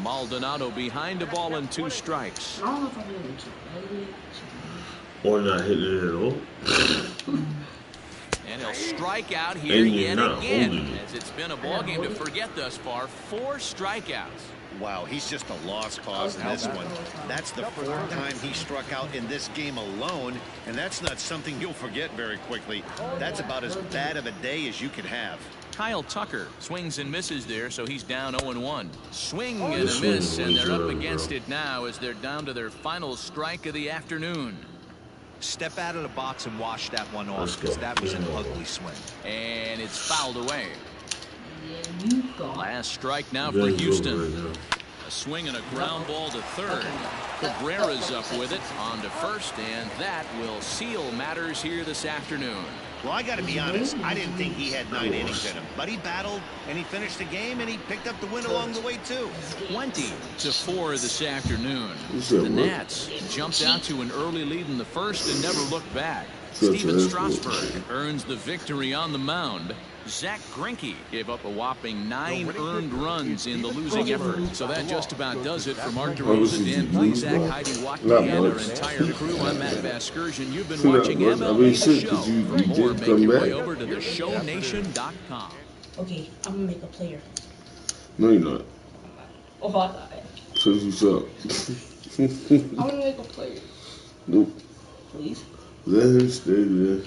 Maldonado behind a ball and 2 strikes. Or not hitting it at all. And he'll strike out here yet again, as it's been a ball game to forget thus far. 4 strikeouts. Wow, he's just a lost cause in this one. That's the 4th time he struck out in this game alone, and that's not something you'll forget very quickly. That's about as bad of a day as you could have. Kyle Tucker swings and misses there, so he's down 0-1. Swing and a miss, and they're up against it now as they're down to their final strike of the afternoon. Step out of the box and wash that one off, because that was an ugly swing. And it's fouled away. Last strike now for Houston. A swing and a ground ball to third. Cabrera's up with it on to first, and that will seal matters here this afternoon. Well, I got to be honest, I didn't think he had 9 innings in him, but he battled and he finished the game and he picked up the win along the way too. 20-4 this afternoon. The Nats jumped out to an early lead in the first and never looked back. Steven Strasburg earns the victory on the mound. Zach Greinke gave up a whopping 9 earned runs in the losing effort. So that just about does it for Mark DeRosa, Dan Plesac, Heidi Watkey, and our entire crew. I'm Matt Vasgersian. You've been watching MLB The Show. For more, make your way over to theshownation.com. Okay, I'm gonna make a player. No, you're not. Oh, I thought. Because you suck. I'm gonna make a player. Nope. Please? Let him stay there.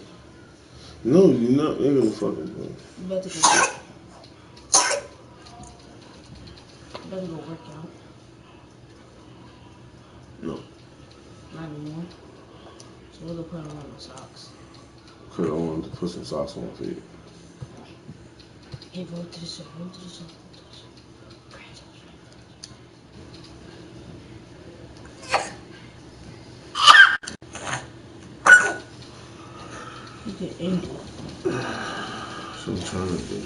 No, you're not making a fucking play. I'm about to go. I'm about to go work out. No. Not anymore. So we're gonna put on my socks. Because I wanted to put some socks on my feet. Hey, go to the show. Go to the show. You can end it. So I'm trying to do.